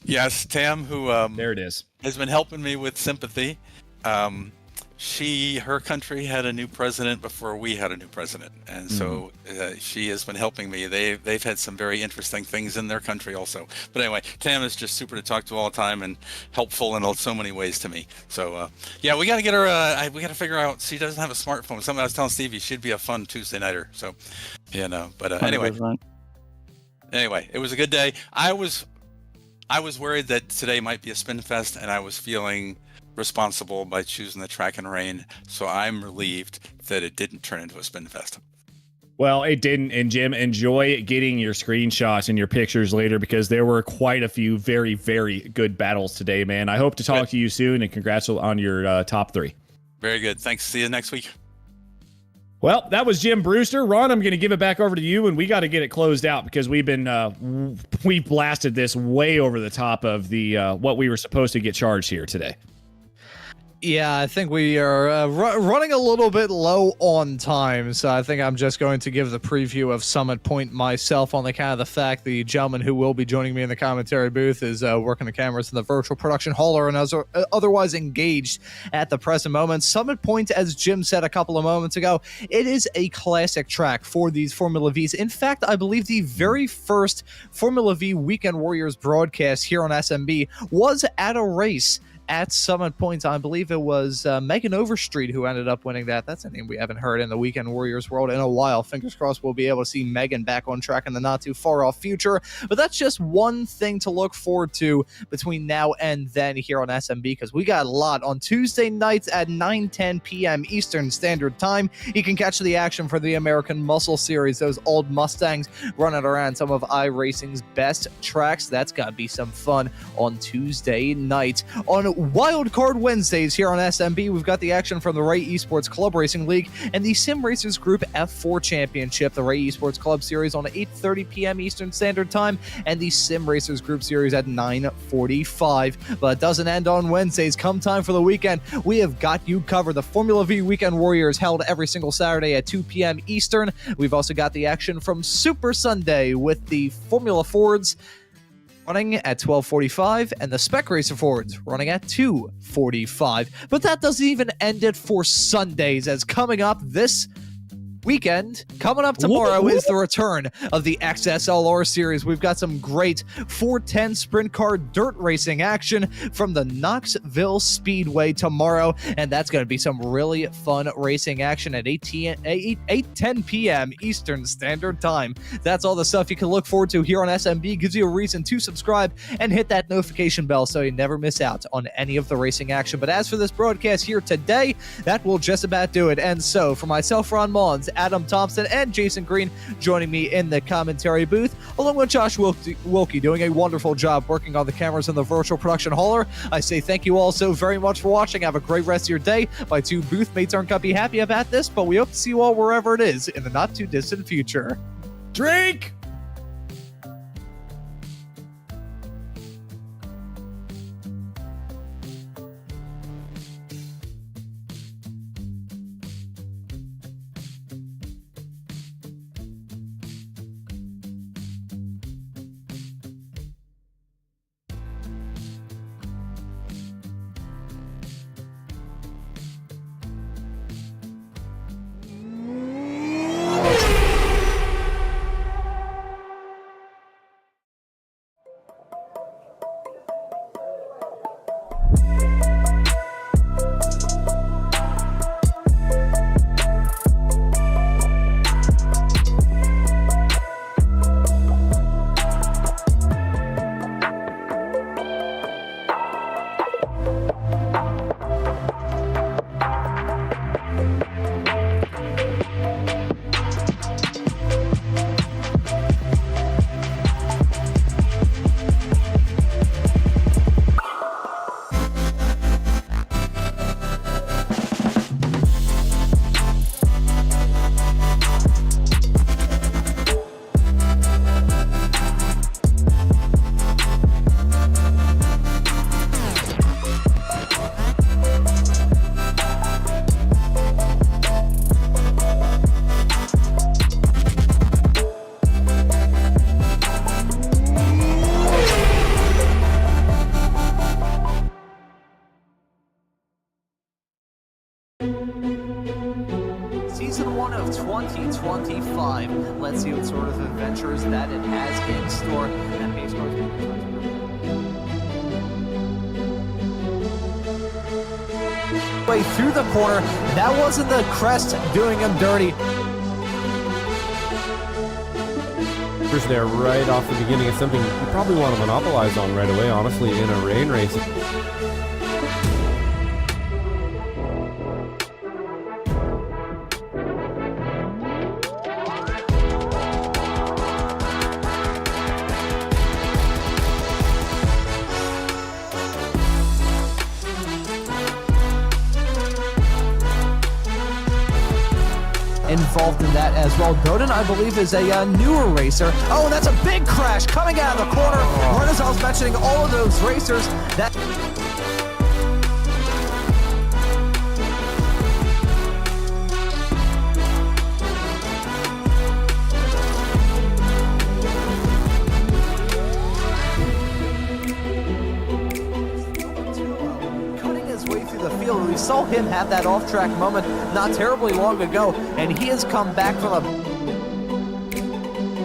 Yes, Tam, who there it is, has been helping me with sympathy. Her country had a new president before we had a new president, and so she has been helping me. They've had some very interesting things in their country also. But anyway, Tam is just super to talk to all the time and helpful in so many ways to me. So yeah, we got to get her. We got to figure out. She doesn't have a smartphone. Something I was telling Stevie, she'd be a fun Tuesday nighter. So but anyway, it was a good day. I was worried that today might be a spin fest, and I was feeling responsible by choosing the track in rain. So I'm relieved that it didn't turn into a spin fest. Well, it didn't. And Jim, enjoy getting your screenshots and your pictures later because there were quite a few very, very good battles today, man. I hope to talk to you soon, and congrats on your top 3. Very good. Thanks. See you next week. Well, that was Jim Brewster. Ron, I'm going to give it back over to you, and we got to get it closed out because we blasted this way over the top of the what we were supposed to get charged here today. Yeah, I think we are running a little bit low on time, so I think I'm just going to give the preview of Summit Point myself on the kind of the fact the gentleman who will be joining me in the commentary booth is working the cameras in the virtual production hauler and otherwise engaged at the present moment. Summit Point, as Jim said a couple of moments ago, it is a classic track for these Formula V's. In fact, I believe the very first Formula V Weekend Warriors broadcast here on SMB was at a race at Summit Point. I believe it was Megan Overstreet who ended up winning that. That's a name we haven't heard in the Weekend Warriors world in a while. Fingers crossed we'll be able to see Megan back on track in the not too far off future. But that's just one thing to look forward to between now and then here on SMB, because we got a lot on Tuesday nights at 9:10 p.m. Eastern Standard Time. You can catch the action for the American Muscle Series, those old Mustangs running around some of iRacing's best tracks. That's got to be some fun on Tuesday night. On Wild Card Wednesdays here on SMB, we've got the action from the Ray Esports Club Racing League and the Sim Racers Group F4 Championship, the Ray Esports Club Series on 8:30 p.m. Eastern Standard Time, and the Sim Racers Group Series at 9:45. But it doesn't end on Wednesdays. Come time for the weekend, we have got you covered. The Formula V Weekend Warriors held every single Saturday at 2 p.m. Eastern. We've also got the action from Super Sunday with the Formula Fords running at 12:45 and the Spec Racer Fords running at 2:45. But that doesn't even end it for Sundays, as coming up this weekend, coming up tomorrow, is the return of the XSLR series. We've got some great 410 sprint car dirt racing action from the Knoxville Speedway tomorrow, and that's going to be some really fun racing action at 8:10 p.m. Eastern Standard Time. That's all the stuff you can look forward to here on SMB. Gives you a reason to subscribe and hit that notification bell so you never miss out on any of the racing action. But as for this broadcast here today, that will just about do it. And so for myself, Ron Maunz, Adam Thompson, and Jason Green joining me in the commentary booth, along with Josh Wilkie doing a wonderful job working on the cameras in the virtual production hauler. I say thank you all so very much for watching. Have a great rest of your day. My two booth mates aren't going to be happy about this, but we hope to see you all wherever it is in the not too distant future. Drink! Season 1 of 2025. Let's see what sort of adventures that it has in store. And Pace Cars way through the corner. That wasn't the crest doing him dirty. There right off the beginning. It's something you probably want to monopolize on right away, honestly, in a rain race. Involved in that as well. Godin, I believe, is a newer racer. Oh, that's a big crash coming out of the corner. Right as I was mentioning all of those racers, that we saw him have that off-track moment not terribly long ago, and he has come back from a...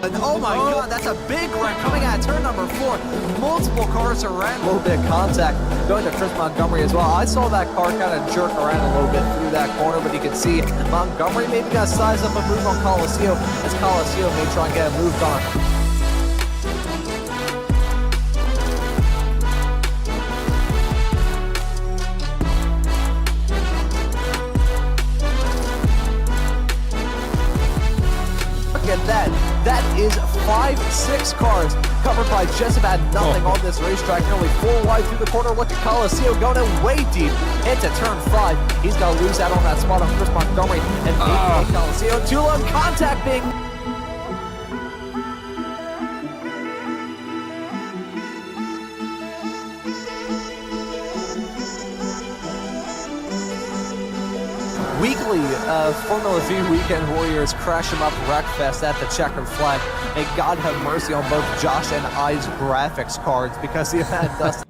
And oh my god, that's a big wreck coming out of turn number 4. Multiple cars around. A little bit of contact going to Chris Montgomery as well. I saw that car kind of jerk around a little bit through that corner, but you can see Montgomery maybe got to size up a move on Colacio, as Colacio may try and get a move on. That is 5-6 cars covered by just about nothing on this racetrack. Nearly 4 wide through the corner. Look at Colacio going in way deep into turn 5. He's going to lose out on that spot on Chris Montgomery and Colacio. Too long contact being... Weekly Formula Vee Weekend Warriors Crash 'em Up Wreckfest at the checkered flag. May God have mercy on both Josh and I's graphics cards because the amount of dust